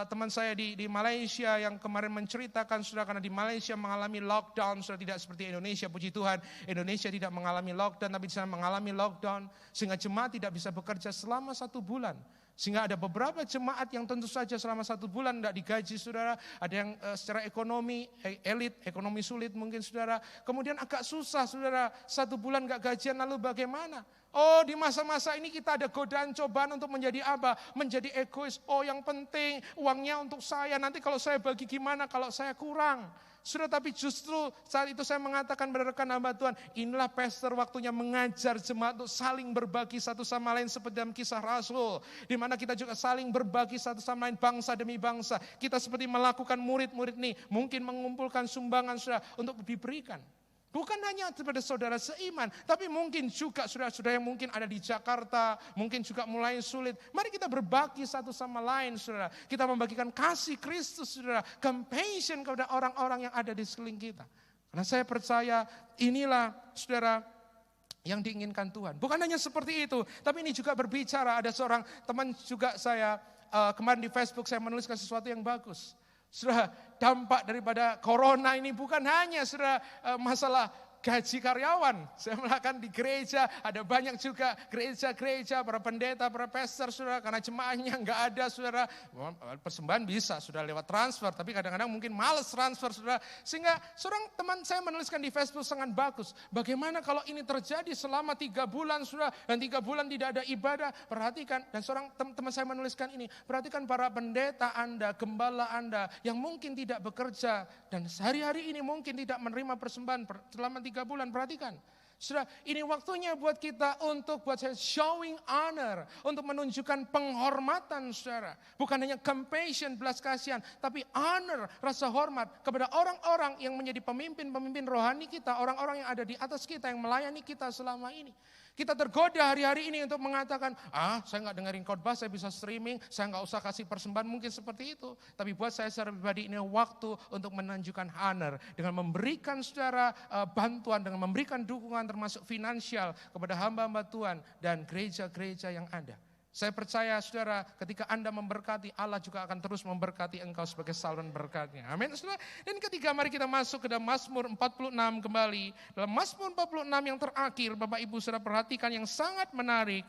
teman saya di Malaysia yang kemarin menceritakan, sudah karena di Malaysia mengalami lockdown, sudah tidak seperti Indonesia, puji Tuhan. Indonesia tidak mengalami lockdown, tapi di sana mengalami lockdown, sehingga jemaat tidak bisa bekerja selama 1 bulan. Sehingga ada beberapa jemaat yang tentu saja selama 1 bulan tidak digaji, saudara. Ada yang secara ekonomi, elit, ekonomi sulit mungkin, saudara. Kemudian agak susah, saudara, 1 bulan gak gajian, lalu bagaimana? Oh, di masa-masa ini kita ada godaan cobaan untuk menjadi apa? Menjadi egois. Oh, yang penting uangnya untuk saya. Nanti kalau saya bagi gimana kalau saya kurang? Sudah, tapi justru saat itu saya mengatakan pada rekan hamba Tuhan, inilah pastor waktunya mengajar jemaat untuk saling berbagi satu sama lain seperti dalam Kisah Rasul. Di mana kita juga saling berbagi satu sama lain, bangsa demi bangsa. Kita seperti melakukan murid-murid nih, mungkin mengumpulkan sumbangan sudah untuk diberikan. Bukan hanya kepada saudara seiman, tapi mungkin juga saudara-saudara yang mungkin ada di Jakarta, mungkin juga mulai sulit. Mari kita berbagi satu sama lain, saudara. Kita membagikan kasih Kristus, saudara. Compassion kepada orang-orang yang ada di sekeliling kita. Karena saya percaya inilah, saudara, yang diinginkan Tuhan. Bukan hanya seperti itu, tapi ini juga berbicara. Ada seorang teman juga saya, kemarin di Facebook saya menuliskan sesuatu yang bagus. Saudara, dampak daripada corona ini bukan hanya saudara masalah gaji karyawan. Saya melakukan di gereja, ada banyak juga gereja-gereja, para pendeta, para pastor, saudara, karena jemaahnya nggak ada, saudara. Persembahan bisa, sudah lewat transfer, tapi kadang-kadang mungkin males transfer, saudara. Sehingga seorang teman saya menuliskan di Facebook sangat bagus. Bagaimana kalau ini terjadi selama 3 bulan, saudara, dan 3 bulan tidak ada ibadah? Perhatikan, dan seorang teman saya menuliskan ini, perhatikan para pendeta Anda, gembala Anda, yang mungkin tidak bekerja, dan sehari-hari ini mungkin tidak menerima persembahan selama 3 bulan, perhatikan. Saudara, ini waktunya buat kita untuk buat saya showing honor, untuk menunjukkan penghormatan, saudara. Bukan hanya compassion, belas kasihan, tapi honor, rasa hormat kepada orang-orang yang menjadi pemimpin-pemimpin rohani kita, orang-orang yang ada di atas kita, yang melayani kita selama ini. Kita tergoda hari-hari ini untuk mengatakan, saya nggak dengerin khotbah, saya bisa streaming, saya nggak usah kasih persembahan, mungkin seperti itu. Tapi buat saya secara pribadi ini waktu untuk menunjukkan honor, dengan memberikan secara bantuan, dengan memberikan dukungan termasuk finansial kepada hamba-hamba Tuhan dan gereja-gereja yang ada. Saya percaya saudara, ketika Anda memberkati, Allah juga akan terus memberkati engkau sebagai saluran berkatnya. Amin saudara. Dan ketiga, mari kita masuk ke dalam Mazmur 46 kembali. Dalam Mazmur 46 yang terakhir, Bapak Ibu saudara perhatikan yang sangat menarik.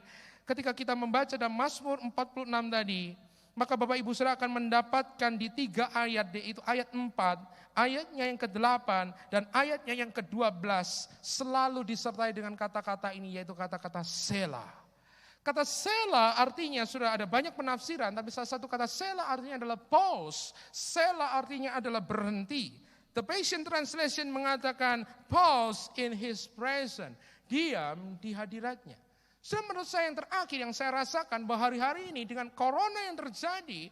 Ketika kita membaca dalam Mazmur 46 tadi, maka Bapak Ibu saudara akan mendapatkan di 3 ayat, yaitu ayat 4, ayatnya yang ke-8, dan ayatnya yang ke-12, selalu disertai dengan kata-kata ini, yaitu kata-kata Selah. Kata Selah artinya sudah ada banyak penafsiran, tapi salah satu kata Selah artinya adalah pause. Selah artinya adalah berhenti. The Passion Translation mengatakan pause in His presence, diam di hadiratnya. Menurut saya yang terakhir yang saya rasakan bahwa hari-hari ini dengan corona yang terjadi,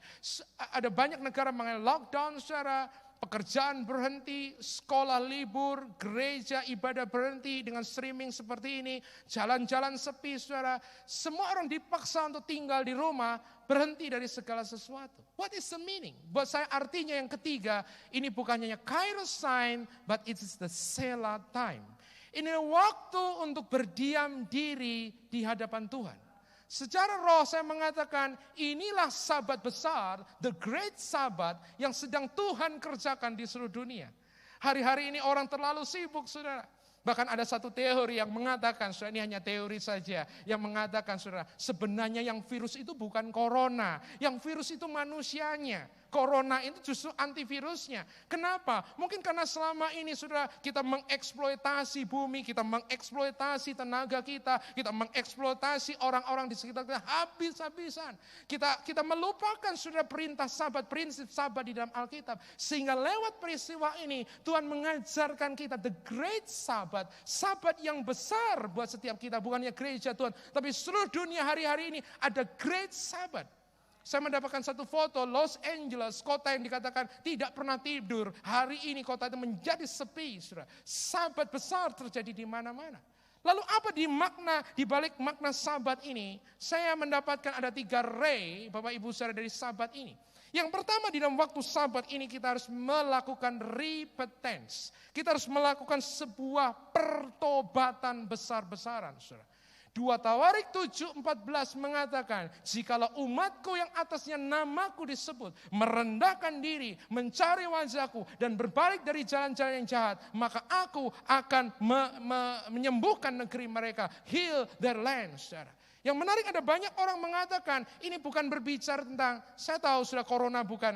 ada banyak negara mengalami lockdown secara pekerjaan berhenti, sekolah libur, gereja ibadah berhenti dengan streaming seperti ini, jalan-jalan sepi, saudara. Semua orang dipaksa untuk tinggal di rumah, berhenti dari segala sesuatu. What is the meaning? Buat saya artinya yang ketiga, ini bukan hanya Kairos sign, but it is the Selah time. Ini waktu untuk berdiam diri di hadapan Tuhan. Secara roh saya mengatakan inilah sabat besar, the great sabat yang sedang Tuhan kerjakan di seluruh dunia. Hari-hari ini orang terlalu sibuk, saudara. Bahkan ada satu teori yang mengatakan, saudara, ini hanya teori saja, yang mengatakan, saudara, sebenarnya yang virus itu bukan corona, yang virus itu manusianya. Corona itu justru antivirusnya. Kenapa? Mungkin karena selama ini saudara kita mengeksploitasi bumi, kita mengeksploitasi tenaga kita mengeksploitasi orang-orang di sekitar kita habis-habisan. Kita melupakan saudara perintah sabat, prinsip sabat di dalam Alkitab. Sehingga lewat peristiwa ini Tuhan mengajarkan kita the great sabat, sabat yang besar buat setiap kita, bukannya gereja Tuhan, tapi seluruh dunia hari-hari ini ada great sabat. Saya mendapatkan satu foto Los Angeles, kota yang dikatakan tidak pernah tidur. Hari ini kota itu menjadi sepi, saudara. Sabat besar terjadi di mana-mana. Lalu apa di balik makna sabat ini? Saya mendapatkan ada 3 ray, Bapak Ibu saudara, dari sabat ini. Yang pertama, di dalam waktu sabat ini kita harus melakukan repentance. Kita harus melakukan sebuah pertobatan besar-besaran, saudara. 2 Tawarik 7:14 mengatakan, jikalau umatku yang atasnya namaku disebut, merendahkan diri, mencari wajahku, dan berbalik dari jalan-jalan yang jahat, maka aku akan menyembuhkan negeri mereka, heal their land, saudara. Yang menarik, ada banyak orang mengatakan, ini bukan berbicara tentang, saya tahu sudah corona bukan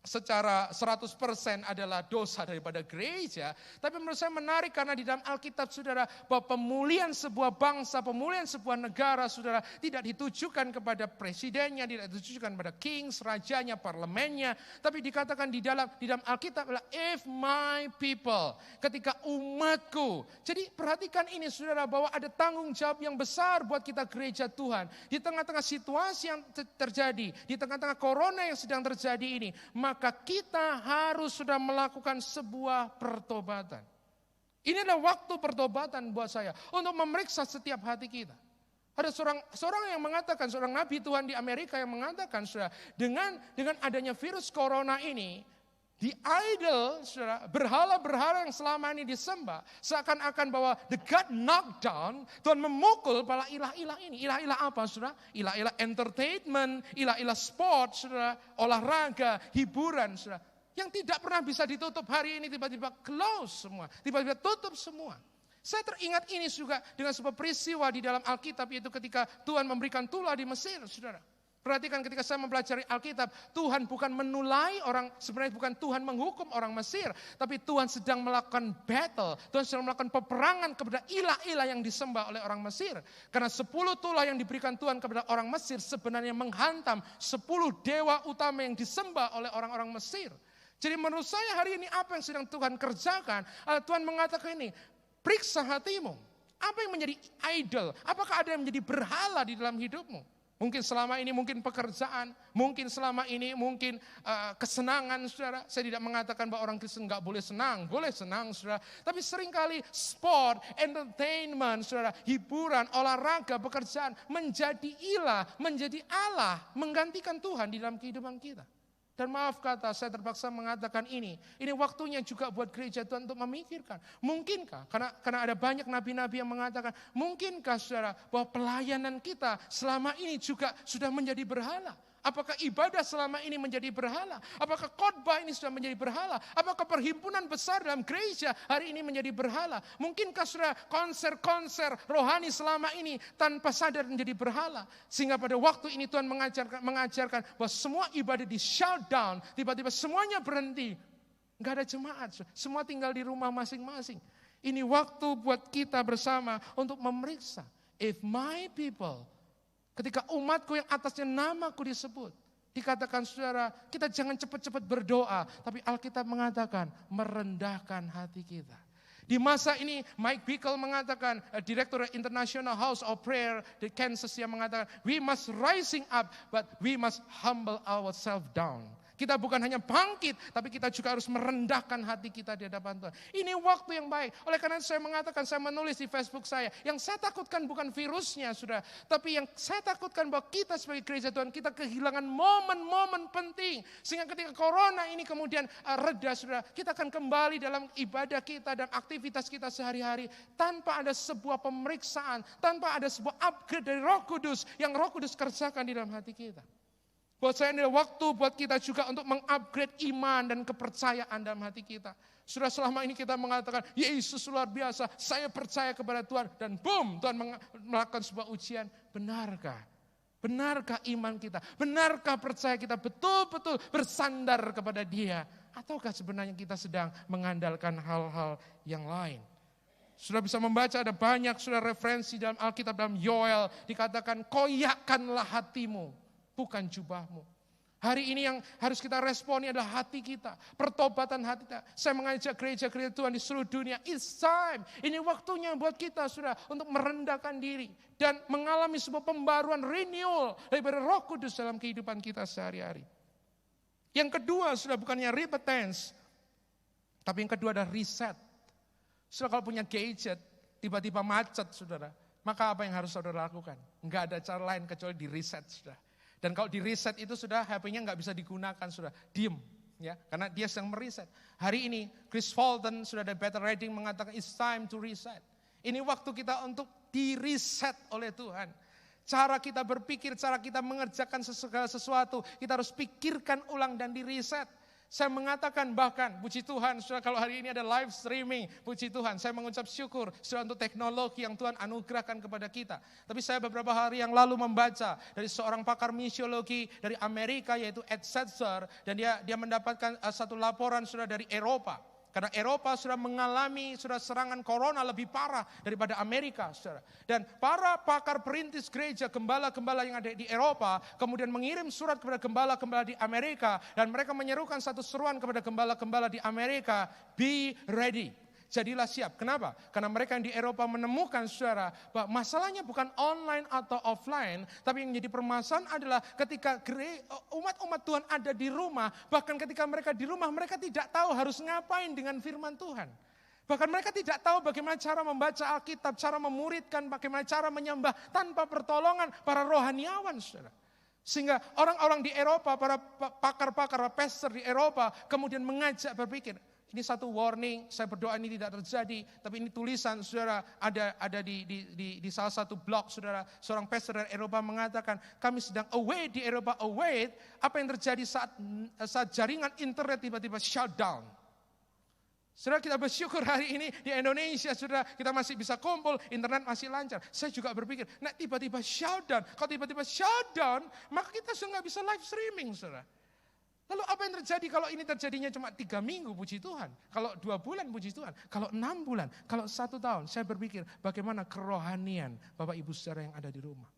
secara 100% adalah dosa daripada gereja. Tapi menurut saya menarik karena di dalam Alkitab saudara, bahwa pemulihan sebuah bangsa, pemulihan sebuah negara saudara, tidak ditujukan kepada presidennya, tidak ditujukan kepada kings, rajanya, parlemennya. Tapi dikatakan di dalam Alkitab adalah if my people, ketika umatku. Jadi perhatikan ini saudara, bahwa ada tanggung jawab yang besar buat kita gereja Tuhan. Di tengah-tengah situasi yang terjadi, di tengah-tengah corona yang sedang terjadi ini, maka kita harus sudah melakukan sebuah pertobatan. Ini adalah waktu pertobatan buat saya, untuk memeriksa setiap hati kita. Ada seorang yang mengatakan, seorang nabi Tuhan di Amerika yang mengatakan, saudara, dengan adanya virus corona ini, di idol, saudara, berhala-berhala yang selama ini disembah, seakan-akan bahwa the God knockdown, Tuhan memukul para ilah-ilah ini. Ilah-ilah apa, saudara? Ilah-ilah entertainment, ilah-ilah sport, saudara, olahraga, hiburan, saudara. Yang tidak pernah bisa ditutup hari ini tiba-tiba close semua. Tiba-tiba tutup semua. Saya teringat ini juga dengan sebuah peristiwa di dalam Alkitab, yaitu ketika Tuhan memberikan tulah di Mesir, saudara. Perhatikan ketika saya mempelajari Alkitab, Tuhan bukan menulai orang, sebenarnya bukan Tuhan menghukum orang Mesir, tapi Tuhan sedang melakukan battle, Tuhan sedang melakukan peperangan kepada ilah-ilah yang disembah oleh orang Mesir. Karena 10 tulah yang diberikan Tuhan kepada orang Mesir sebenarnya menghantam 10 dewa utama yang disembah oleh orang-orang Mesir. Jadi menurut saya hari ini apa yang sedang Tuhan kerjakan? Tuhan mengatakan ini, periksa hatimu. Apa yang menjadi idol? Apakah ada yang menjadi berhala di dalam hidupmu? Mungkin selama ini mungkin pekerjaan, mungkin selama ini mungkin kesenangan, saudara. Saya tidak mengatakan bahwa orang Kristen nggak boleh senang, saudara. Tapi seringkali sport, entertainment, saudara, hiburan, olahraga, pekerjaan menjadi ilah, menjadi Allah, menggantikan Tuhan di dalam kehidupan kita. Dan maaf kata, saya terpaksa mengatakan ini waktunya juga buat gereja Tuhan untuk memikirkan. Mungkinkah, karena ada banyak nabi-nabi yang mengatakan, mungkinkah saudara bahwa pelayanan kita selama ini juga sudah menjadi berhala? Apakah ibadah selama ini menjadi berhala? Apakah khotbah ini sudah menjadi berhala? Apakah perhimpunan besar dalam gereja hari ini menjadi berhala? Mungkinkah saudara konser-konser rohani selama ini tanpa sadar menjadi berhala? Sehingga pada waktu ini Tuhan mengajarkan bahwa semua ibadah di shutdown, tiba-tiba semuanya berhenti. Enggak ada jemaat, semua tinggal di rumah masing-masing. Ini waktu buat kita bersama untuk memeriksa. If my people, ketika umatku yang atasnya namaku disebut, dikatakan saudara, kita jangan cepat-cepat berdoa, tapi Alkitab mengatakan merendahkan hati kita. Di masa ini Mike Bickle mengatakan, Direktur International House of Prayer di Kansas, yang mengatakan, we must rising up, but we must humble ourselves down. Kita bukan hanya bangkit, tapi kita juga harus merendahkan hati kita di hadapan Tuhan. Ini waktu yang baik. Oleh karena itu saya mengatakan, saya menulis di Facebook saya, yang saya takutkan bukan virusnya, saudara, tapi yang saya takutkan bahwa kita sebagai gereja Tuhan, kita kehilangan momen-momen penting. Sehingga ketika corona ini kemudian reda, saudara, kita akan kembali dalam ibadah kita dan aktivitas kita sehari-hari tanpa ada sebuah pemeriksaan, tanpa ada sebuah upgrade dari Roh Kudus yang Roh Kudus kerjakan di dalam hati kita. Buat saya ini waktu buat kita juga untuk mengupgrade iman dan kepercayaan dalam hati kita. Sudah selama ini kita mengatakan, Yesus luar biasa, saya percaya kepada Tuhan. Dan boom, Tuhan melakukan sebuah ujian. Benarkah? Benarkah iman kita? Benarkah percaya kita betul-betul bersandar kepada Dia? Ataukah sebenarnya kita sedang mengandalkan hal-hal yang lain? Sudah bisa membaca, ada banyak sudah referensi dalam Alkitab, dalam Yoel. Dikatakan, koyakkanlah hatimu, bukan jubahmu. Hari ini yang harus kita responi adalah hati kita, pertobatan hati kita. Saya mengajak gereja-gereja Tuhan di seluruh dunia, it's time. Ini waktunya buat kita sudah untuk merendahkan diri dan mengalami sebuah pembaruan, renewal daripada Roh Kudus dalam kehidupan kita sehari-hari. Yang kedua sudah bukannya repentance, tapi yang kedua adalah reset. Saudara kalau punya gadget, tiba-tiba macet saudara, maka apa yang harus saudara lakukan? Enggak ada cara lain kecuali di reset saudara. Dan kalau di reset itu sudah HP-nya nggak bisa digunakan, sudah diem, ya, karena dia sedang mereset. Hari ini Chris Fulton sudah ada Better Reading mengatakan it's time to reset. Ini waktu kita untuk di reset oleh Tuhan. Cara kita berpikir, cara kita mengerjakan segala sesuatu, kita harus pikirkan ulang dan di reset. Saya mengatakan bahkan, puji Tuhan, saudara, kalau hari ini ada live streaming, puji Tuhan, saya mengucap syukur saudara untuk teknologi yang Tuhan anugerahkan kepada kita. Tapi saya beberapa hari yang lalu membaca dari seorang pakar misiologi dari Amerika, yaitu Ed Setzer, dan dia mendapatkan satu laporan saudara dari Eropa. Karena Eropa sudah mengalami serangan corona lebih parah daripada Amerika, saudara. Dan para pakar perintis gereja, gembala-gembala yang ada di Eropa, kemudian mengirim surat kepada gembala-gembala di Amerika, dan mereka menyerukan satu seruan kepada gembala-gembala di Amerika, be ready. Jadilah siap. Kenapa? Karena mereka yang di Eropa menemukan, saudara, bahwa masalahnya bukan online atau offline, tapi yang jadi permasalahan adalah ketika umat-umat Tuhan ada di rumah, bahkan ketika mereka di rumah, mereka tidak tahu harus ngapain dengan firman Tuhan. Bahkan mereka tidak tahu bagaimana cara membaca Alkitab, cara memuridkan, bagaimana cara menyembah tanpa pertolongan para rohaniawan, saudara. Sehingga orang-orang di Eropa, para pakar-pakar, pastor di Eropa, kemudian mengajak berpikir, Ini satu warning, saya berdoa ini tidak terjadi. Tapi ini tulisan saudara ada di salah satu blog saudara. Seorang pastor dari Eropa mengatakan, kami sedang await di Eropa, await apa yang terjadi saat jaringan internet tiba-tiba shutdown. Saudara, kita bersyukur hari ini di Indonesia, saudara, kita masih bisa kumpul, internet masih lancar. Saya juga berpikir, nah tiba-tiba shutdown. Kalau tiba-tiba shutdown, maka kita sudah nggak bisa live streaming, saudara. Lalu apa yang terjadi kalau ini terjadinya cuma 3 minggu, puji Tuhan. Kalau 2 bulan, puji Tuhan. Kalau 6 bulan, kalau 1 tahun, saya berpikir bagaimana kerohanian Bapak Ibu Saudara yang ada di rumah.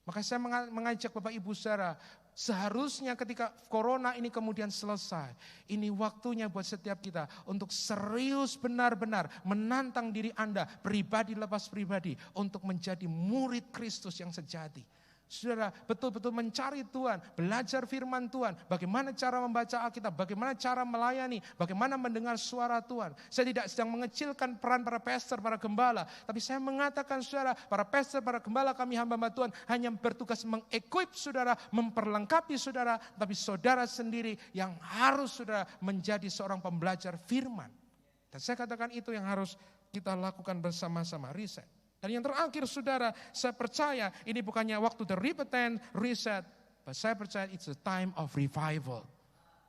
Maka saya mengajak Bapak Ibu Saudara, seharusnya ketika corona ini kemudian selesai, ini waktunya buat setiap kita untuk serius benar-benar menantang diri Anda, pribadi lepas pribadi, untuk menjadi murid Kristus yang sejati. Saudara, betul-betul mencari Tuhan, belajar firman Tuhan, bagaimana cara membaca Alkitab, bagaimana cara melayani, bagaimana mendengar suara Tuhan. Saya tidak sedang mengecilkan peran para pastor, para gembala, tapi saya mengatakan saudara, para pastor, para gembala kami hamba-hamba Tuhan hanya bertugas mengequip saudara, memperlengkapi saudara, tapi saudara sendiri yang harus saudara menjadi seorang pembelajar firman. Dan saya katakan itu yang harus kita lakukan bersama-sama, riset. Dan yang terakhir saudara, saya percaya ini bukannya waktu the repentance reset, but saya percaya it's a time of revival.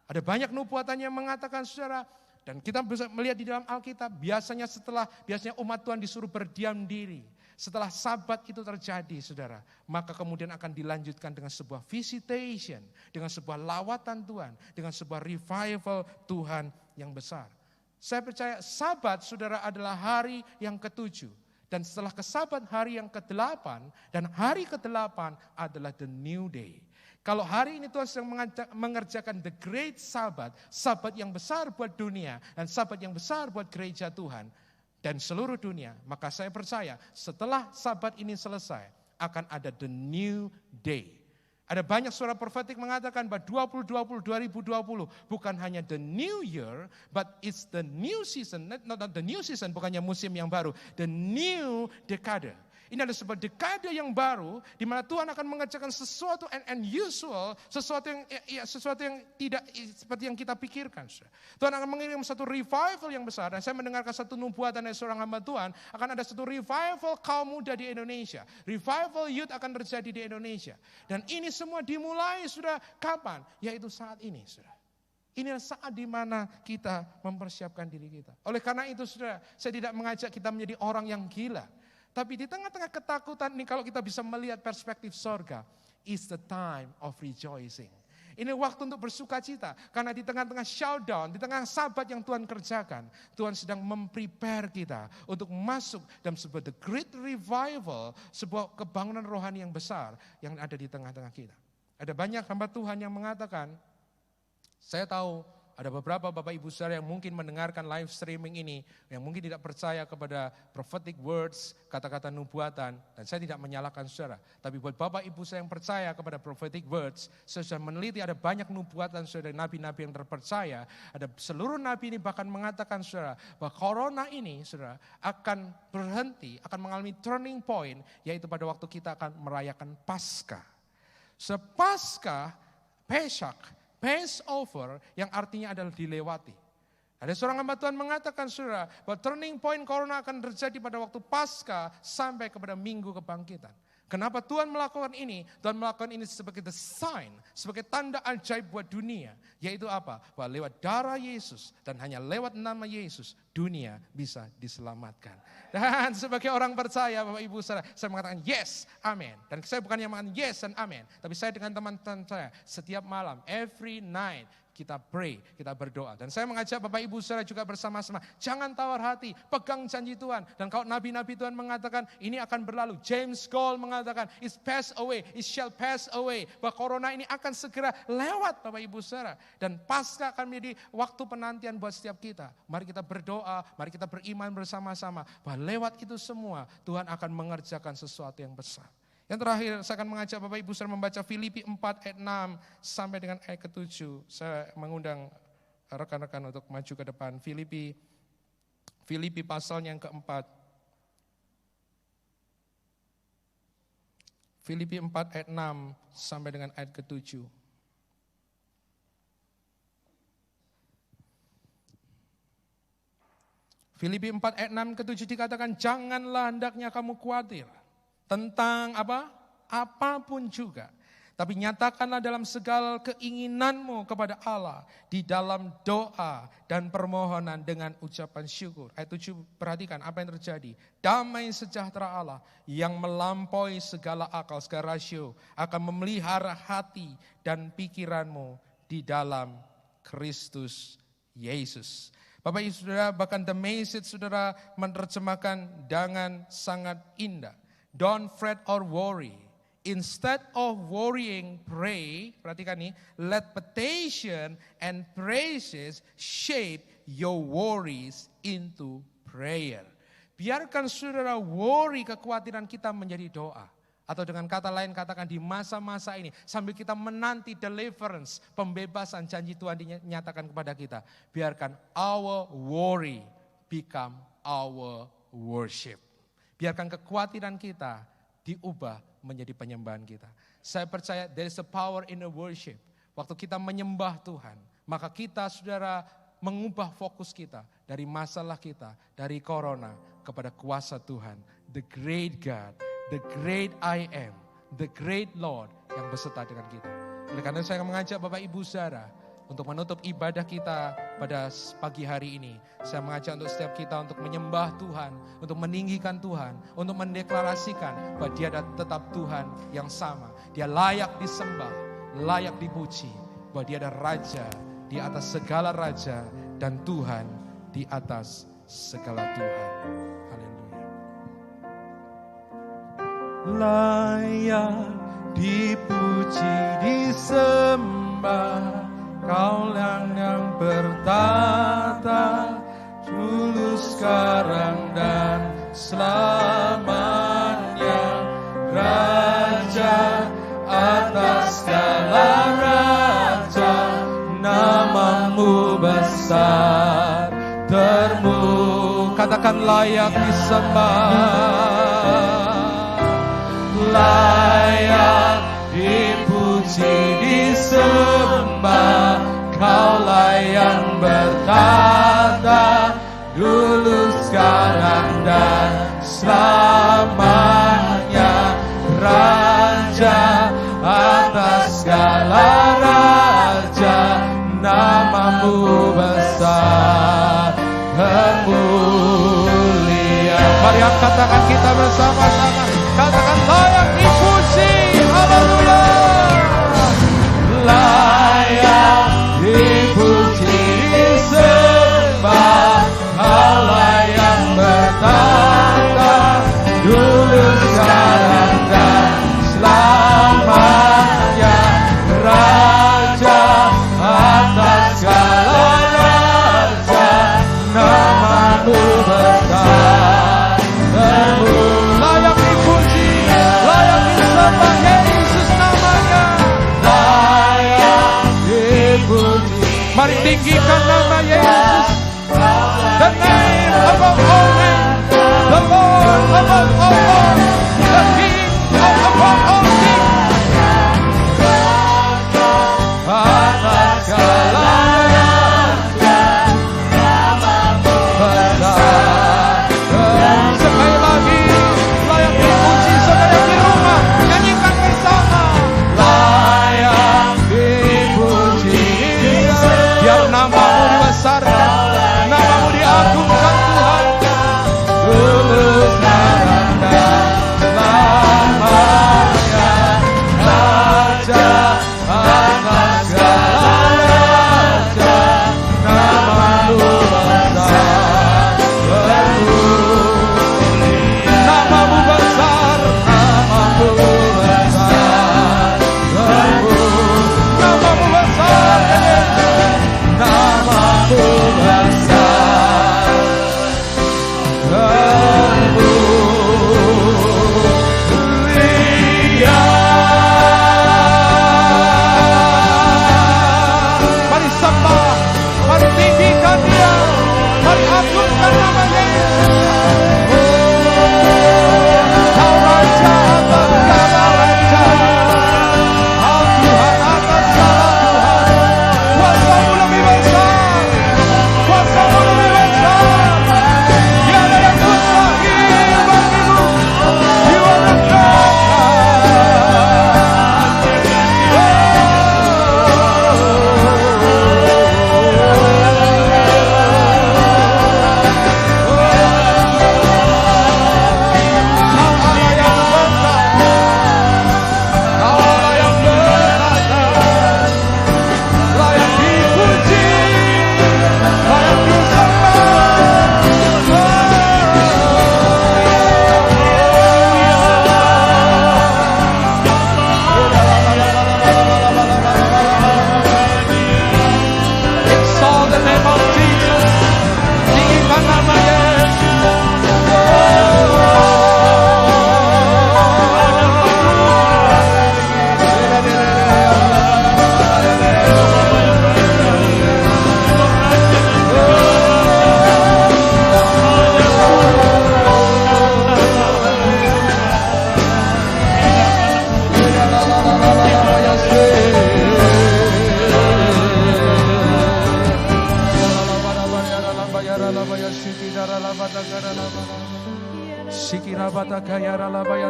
Ada banyak nubuatan yang mengatakan saudara, dan kita bisa melihat di dalam Alkitab, biasanya umat Tuhan disuruh berdiam diri. Setelah Sabat itu terjadi saudara, maka kemudian akan dilanjutkan dengan sebuah visitation, dengan sebuah lawatan Tuhan, dengan sebuah revival Tuhan yang besar. Saya percaya Sabat saudara adalah hari yang ke-7. Dan setelah kesabat hari yang ke-8, dan hari ke-8 adalah the new day. Kalau hari ini Tuhan sedang mengerjakan the great Sabat, Sabat yang besar buat dunia, dan Sabat yang besar buat gereja Tuhan, dan seluruh dunia, maka saya percaya setelah Sabat ini selesai, akan ada the new day. Ada banyak suara profetik mengatakan bahwa 2020 bukan hanya the new year, but it's the new season, not the new season, bukannya musim yang baru, the new decade. Ini adalah sebuah dekade yang baru di mana Tuhan akan mengerjakan sesuatu unusual, sesuatu yang tidak seperti yang kita pikirkan. Tuhan akan mengirim satu revival yang besar, dan saya mendengarkan satu nubuatan dari seorang hamba Tuhan, akan ada satu revival kaum muda di Indonesia. Revival youth akan terjadi di Indonesia. Dan ini semua dimulai sudah kapan? Yaitu saat ini, sudah. Inilah saat di mana kita mempersiapkan diri kita. Oleh karena itu, saudara, saya tidak mengajak kita menjadi orang yang gila. Tapi di tengah-tengah ketakutan ini, kalau kita bisa melihat perspektif sorga, is the time of rejoicing. Ini waktu untuk bersuka cita. Karena di tengah-tengah shutdown, di tengah Sabat yang Tuhan kerjakan, Tuhan sedang memprepare kita untuk masuk dalam sebuah the great revival, sebuah kebangunan rohani yang besar yang ada di tengah-tengah kita. Ada banyak hamba Tuhan yang mengatakan, saya tahu ada beberapa Bapak Ibu Saudara yang mungkin mendengarkan live streaming ini, yang mungkin tidak percaya kepada prophetic words, kata-kata nubuatan, dan saya tidak menyalahkan saudara. Tapi buat Bapak Ibu saya yang percaya kepada prophetic words, saya sudah meneliti ada banyak nubuatan saudara, nabi-nabi yang terpercaya. Ada seluruh nabi ini bahkan mengatakan saudara, bahwa corona ini saudara akan berhenti, akan mengalami turning point, yaitu pada waktu kita akan merayakan Paskah. Sepaskah, Pesach, Passover yang artinya adalah dilewati. Ada seorang hamba Tuhan mengatakan saudara, bahwa turning point corona akan terjadi pada waktu Paskah sampai kepada minggu kebangkitan. Kenapa Tuhan melakukan ini? Tuhan melakukan ini sebagai the sign, sebagai tanda ajaib buat dunia. Yaitu apa? Bahwa lewat darah Yesus dan hanya lewat nama Yesus, dunia bisa diselamatkan. Dan sebagai orang percaya Bapak Ibu Saudara, saya mengatakan yes, amen. Dan saya bukan yang mengatakan yes dan amen. Tapi saya dengan teman-teman saya, setiap malam, every night, kita pray, kita berdoa. Dan saya mengajak Bapak Ibu Saudara juga bersama-sama, jangan tawar hati, pegang janji Tuhan. Dan kalau nabi-nabi Tuhan mengatakan, ini akan berlalu. James Cole mengatakan, it's pass away, it shall pass away. Bahwa corona ini akan segera lewat Bapak Ibu Saudara. Dan Paskah akan menjadi waktu penantian buat setiap kita. Mari kita berdoa, mari kita beriman bersama-sama. Bahwa lewat itu semua, Tuhan akan mengerjakan sesuatu yang besar. Yang terakhir, saya akan mengajak Bapak Ibu Saudara membaca Filipi 4 ayat 6 sampai dengan ayat ke-7. Saya mengundang rekan-rekan untuk maju ke depan. Filipi pasal yang keempat. Filipi 4 ayat 6 sampai dengan ayat ke-7. Filipi 4 ayat 6 ke 7 dikatakan, janganlah hendaknya kamu khawatir tentang apa? Apapun juga. Tapi nyatakanlah dalam segala keinginanmu kepada Allah di dalam doa dan permohonan dengan ucapan syukur. Ayat 7, perhatikan apa yang terjadi. Damai sejahtera Allah yang melampaui segala akal, segala rasio akan memelihara hati dan pikiranmu di dalam Kristus Yesus. Bapak Ibu Saudara, bahkan The Message Saudara menerjemahkan dengan sangat indah. Don't fret or worry. Instead of worrying, pray. Perhatikan nih, let petition and praises shape your worries into prayer. Biarkan saudara worry, kekhawatiran kita menjadi doa. Atau dengan kata lain katakan di masa-masa ini sambil kita menanti deliverance, pembebasan janji Tuhan dinyatakan kepada kita. Biarkan our worry become our worship. Biarkan kekhawatiran kita diubah menjadi penyembahan kita. Saya percaya there is a power in the worship. Waktu kita menyembah Tuhan, maka kita saudara mengubah fokus kita dari masalah kita, dari corona kepada kuasa Tuhan. The great God, the great I am, the great Lord yang beserta dengan kita. Oleh karena saya mengajak Bapak Ibu Saudara untuk menutup ibadah kita pada pagi hari ini. Saya mengajak untuk setiap kita untuk menyembah Tuhan, untuk meninggikan Tuhan, untuk mendeklarasikan bahwa Dia tetap Tuhan yang sama. Dia layak disembah, layak dipuji, bahwa Dia ada Raja di atas segala Raja dan Tuhan di atas segala Tuhan. Haleluya. Layak dipuji, disembah, Kau yang bertata dulu, sekarang dan selamanya. Raja atas segala raja, namamu besar termu. Katakan layak disembah, layak dipuji, disembah, Kaulah yang bertata dulu, sekarang dan selamanya. Raja atas segala raja, namamu besar termulia. Mari katakan kita bersama-sama, katakan layak dipuji. Haleluya. Layak dipuji, disembah, Allah yang bertata dulu, sekarang dan selamanya. Raja atas segala raja, namamu besar termulia. Layak dipuji, layak disembah, Yesus namanya. Layak dipuji. Mari tinggikan nama Yesus. The name above all names, the Lord above all lords, the King above all kings. Atas segala raja, namamu besar. Sekali lagi, layak dipuji. Saudara di rumah, nyanyikan bersama. Layak dipuji, biar namamu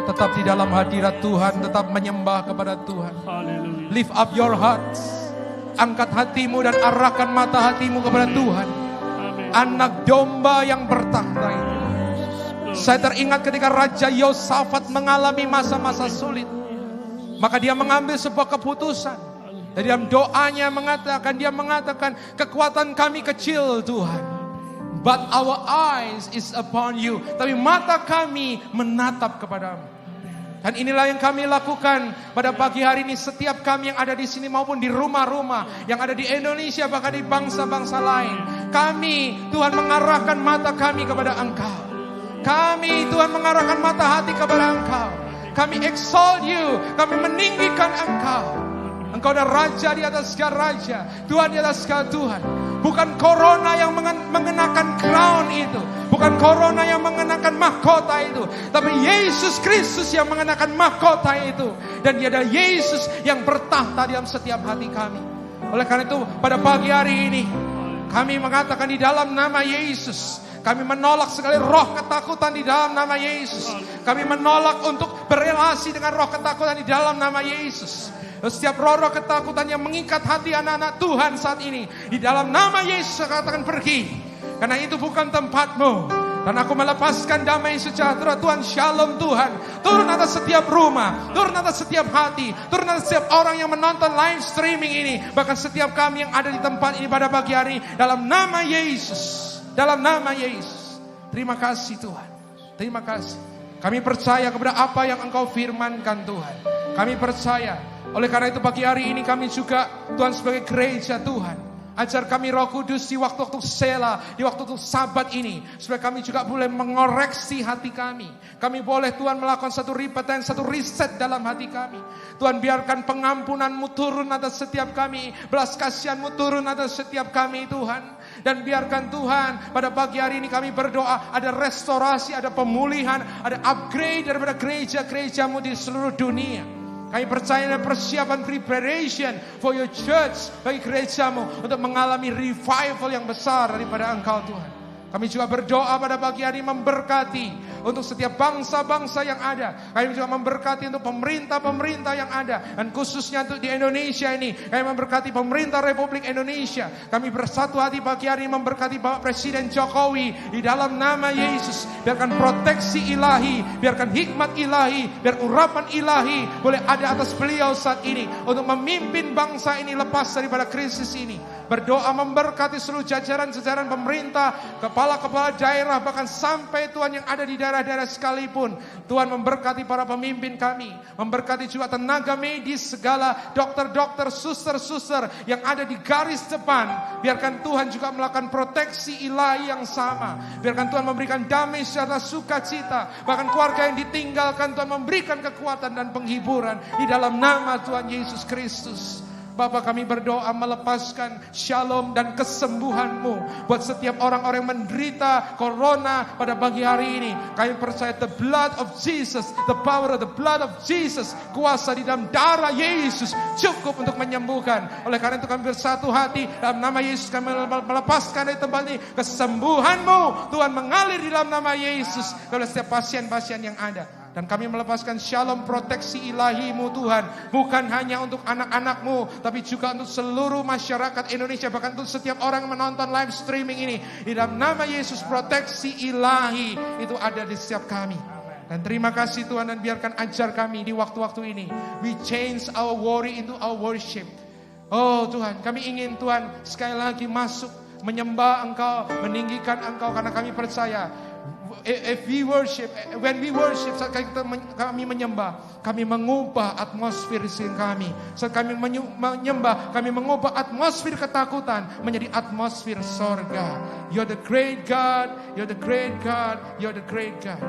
Tetap di dalam hadirat Tuhan, tetap menyembah kepada Tuhan. Lift up your hearts. Angkat hatimu dan arahkan mata hatimu kepada Tuhan. Anak domba yang bertakhta itu. Saya teringat ketika Raja Yosafat mengalami masa-masa sulit. Maka dia mengambil sebuah keputusan. Dan dalam doanya dia mengatakan, kekuatan kami kecil Tuhan. But our eyes is upon you. Tapi mata kami menatap kepadamu. Dan inilah yang kami lakukan pada pagi hari ini. Setiap kami yang ada di sini maupun di rumah-rumah yang ada di Indonesia, bahkan di bangsa-bangsa lain. Kami, Tuhan, mengarahkan mata kami kepada Engkau. Kami, Tuhan, mengarahkan mata hati kepada Engkau. Kami exalt you, kami meninggikan Engkau. Engkau adalah Raja di atas segala Raja, Tuhan di atas segala Tuhan. Bukan corona yang mengenakan crown itu, bukan corona yang mengenakan mahkota itu, tapi Yesus Kristus yang mengenakan mahkota itu. Dan dia adalah Yesus yang bertahta dalam setiap hati kami. Oleh karena itu pada pagi hari ini kami mengatakan di dalam nama Yesus, kami menolak segala roh ketakutan di dalam nama Yesus. Kami menolak untuk berelasi dengan roh ketakutan di dalam nama Yesus. Setiap roh-roh ketakutan yang mengikat hati anak-anak Tuhan saat ini, di dalam nama Yesus saya katakan pergi. Karena itu bukan tempatmu. Dan aku melepaskan damai sejahtera Tuhan, shalom Tuhan, turun atas setiap rumah, turun atas setiap hati, turun atas setiap orang yang menonton live streaming ini, bahkan setiap kami yang ada di tempat ini pada pagi hari, dalam nama Yesus. Dalam nama Yesus. Terima kasih Tuhan. Terima kasih. Kami percaya kepada apa yang Engkau firmankan Tuhan. Kami percaya. Oleh karena itu pagi hari ini kami juga Tuhan sebagai gereja Tuhan, ajar kami Roh Kudus di waktu-waktu sela, di waktu-waktu sabat ini, supaya kami juga boleh mengoreksi hati kami. Kami boleh Tuhan melakukan satu repentance, satu reset dalam hati kami. Tuhan biarkan pengampunan-Mu turun atas setiap kami, belas kasihan-Mu turun atas setiap kami Tuhan. Dan biarkan Tuhan pada pagi hari ini kami berdoa ada restorasi, ada pemulihan, ada upgrade daripada gereja-gereja-Mu di seluruh dunia. Kami percaya ada persiapan preparation for your church, bagi gerejamu untuk mengalami revival yang besar daripada Engkau Tuhan. Kami juga berdoa pada pagi hari memberkati untuk setiap bangsa-bangsa yang ada. Kami juga memberkati untuk pemerintah-pemerintah yang ada. Dan khususnya untuk di Indonesia ini, kami memberkati pemerintah Republik Indonesia. Kami bersatu hati pagi hari memberkati Bapak Presiden Jokowi di dalam nama Yesus. Biarkan proteksi ilahi, biarkan hikmat ilahi, biar urapan ilahi boleh ada atas beliau saat ini untuk memimpin bangsa ini lepas daripada krisis ini. Berdoa memberkati seluruh jajaran-jajaran pemerintah, kepala-kepala daerah, bahkan sampai Tuhan yang ada di daerah-daerah sekalipun. Tuhan memberkati para pemimpin kami, memberkati juga tenaga medis, segala dokter-dokter, suster-suster yang ada di garis depan. Biarkan Tuhan juga melakukan proteksi ilahi yang sama. Biarkan Tuhan memberikan damai sejahtera, sukacita, bahkan keluarga yang ditinggalkan Tuhan memberikan kekuatan dan penghiburan di dalam nama Tuhan Yesus Kristus. Bapa, kami berdoa melepaskan shalom dan kesembuhan-Mu buat setiap orang-orang yang menderita corona pada pagi hari ini. Kami percaya the blood of Jesus, the power of the blood of Jesus, kuasa di dalam darah Yesus cukup untuk menyembuhkan. Oleh karena itu kami bersatu hati dalam nama Yesus, kami melepaskan dari tempat ini kesembuhan-Mu Tuhan mengalir di dalam nama Yesus kepada setiap pasien-pasien yang ada. Dan kami melepaskan shalom proteksi ilahi-Mu Tuhan, bukan hanya untuk anak-anak-Mu, tapi juga untuk seluruh masyarakat Indonesia, bahkan untuk setiap orang yang menonton live streaming ini. Di dalam nama Yesus, proteksi ilahi itu ada di setiap kami. Dan terima kasih Tuhan, dan biarkan ajar kami di waktu-waktu ini. We change our worry into our worship. Oh Tuhan, kami ingin Tuhan sekali lagi masuk menyembah Engkau, meninggikan Engkau, karena kami percaya when we worship, saat kami menyembah, kami mengubah atmosfer kami. Saat kami menyembah, kami mengubah atmosfer ketakutan menjadi atmosfer sorga. You're the great God, you're the great God, you're the great God.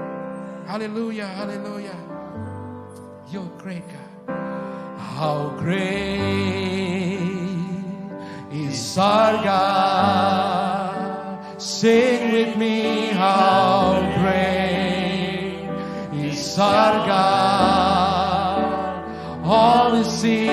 Hallelujah, hallelujah. You're great God. How great is our God. Sing with me, how great is our God. All who see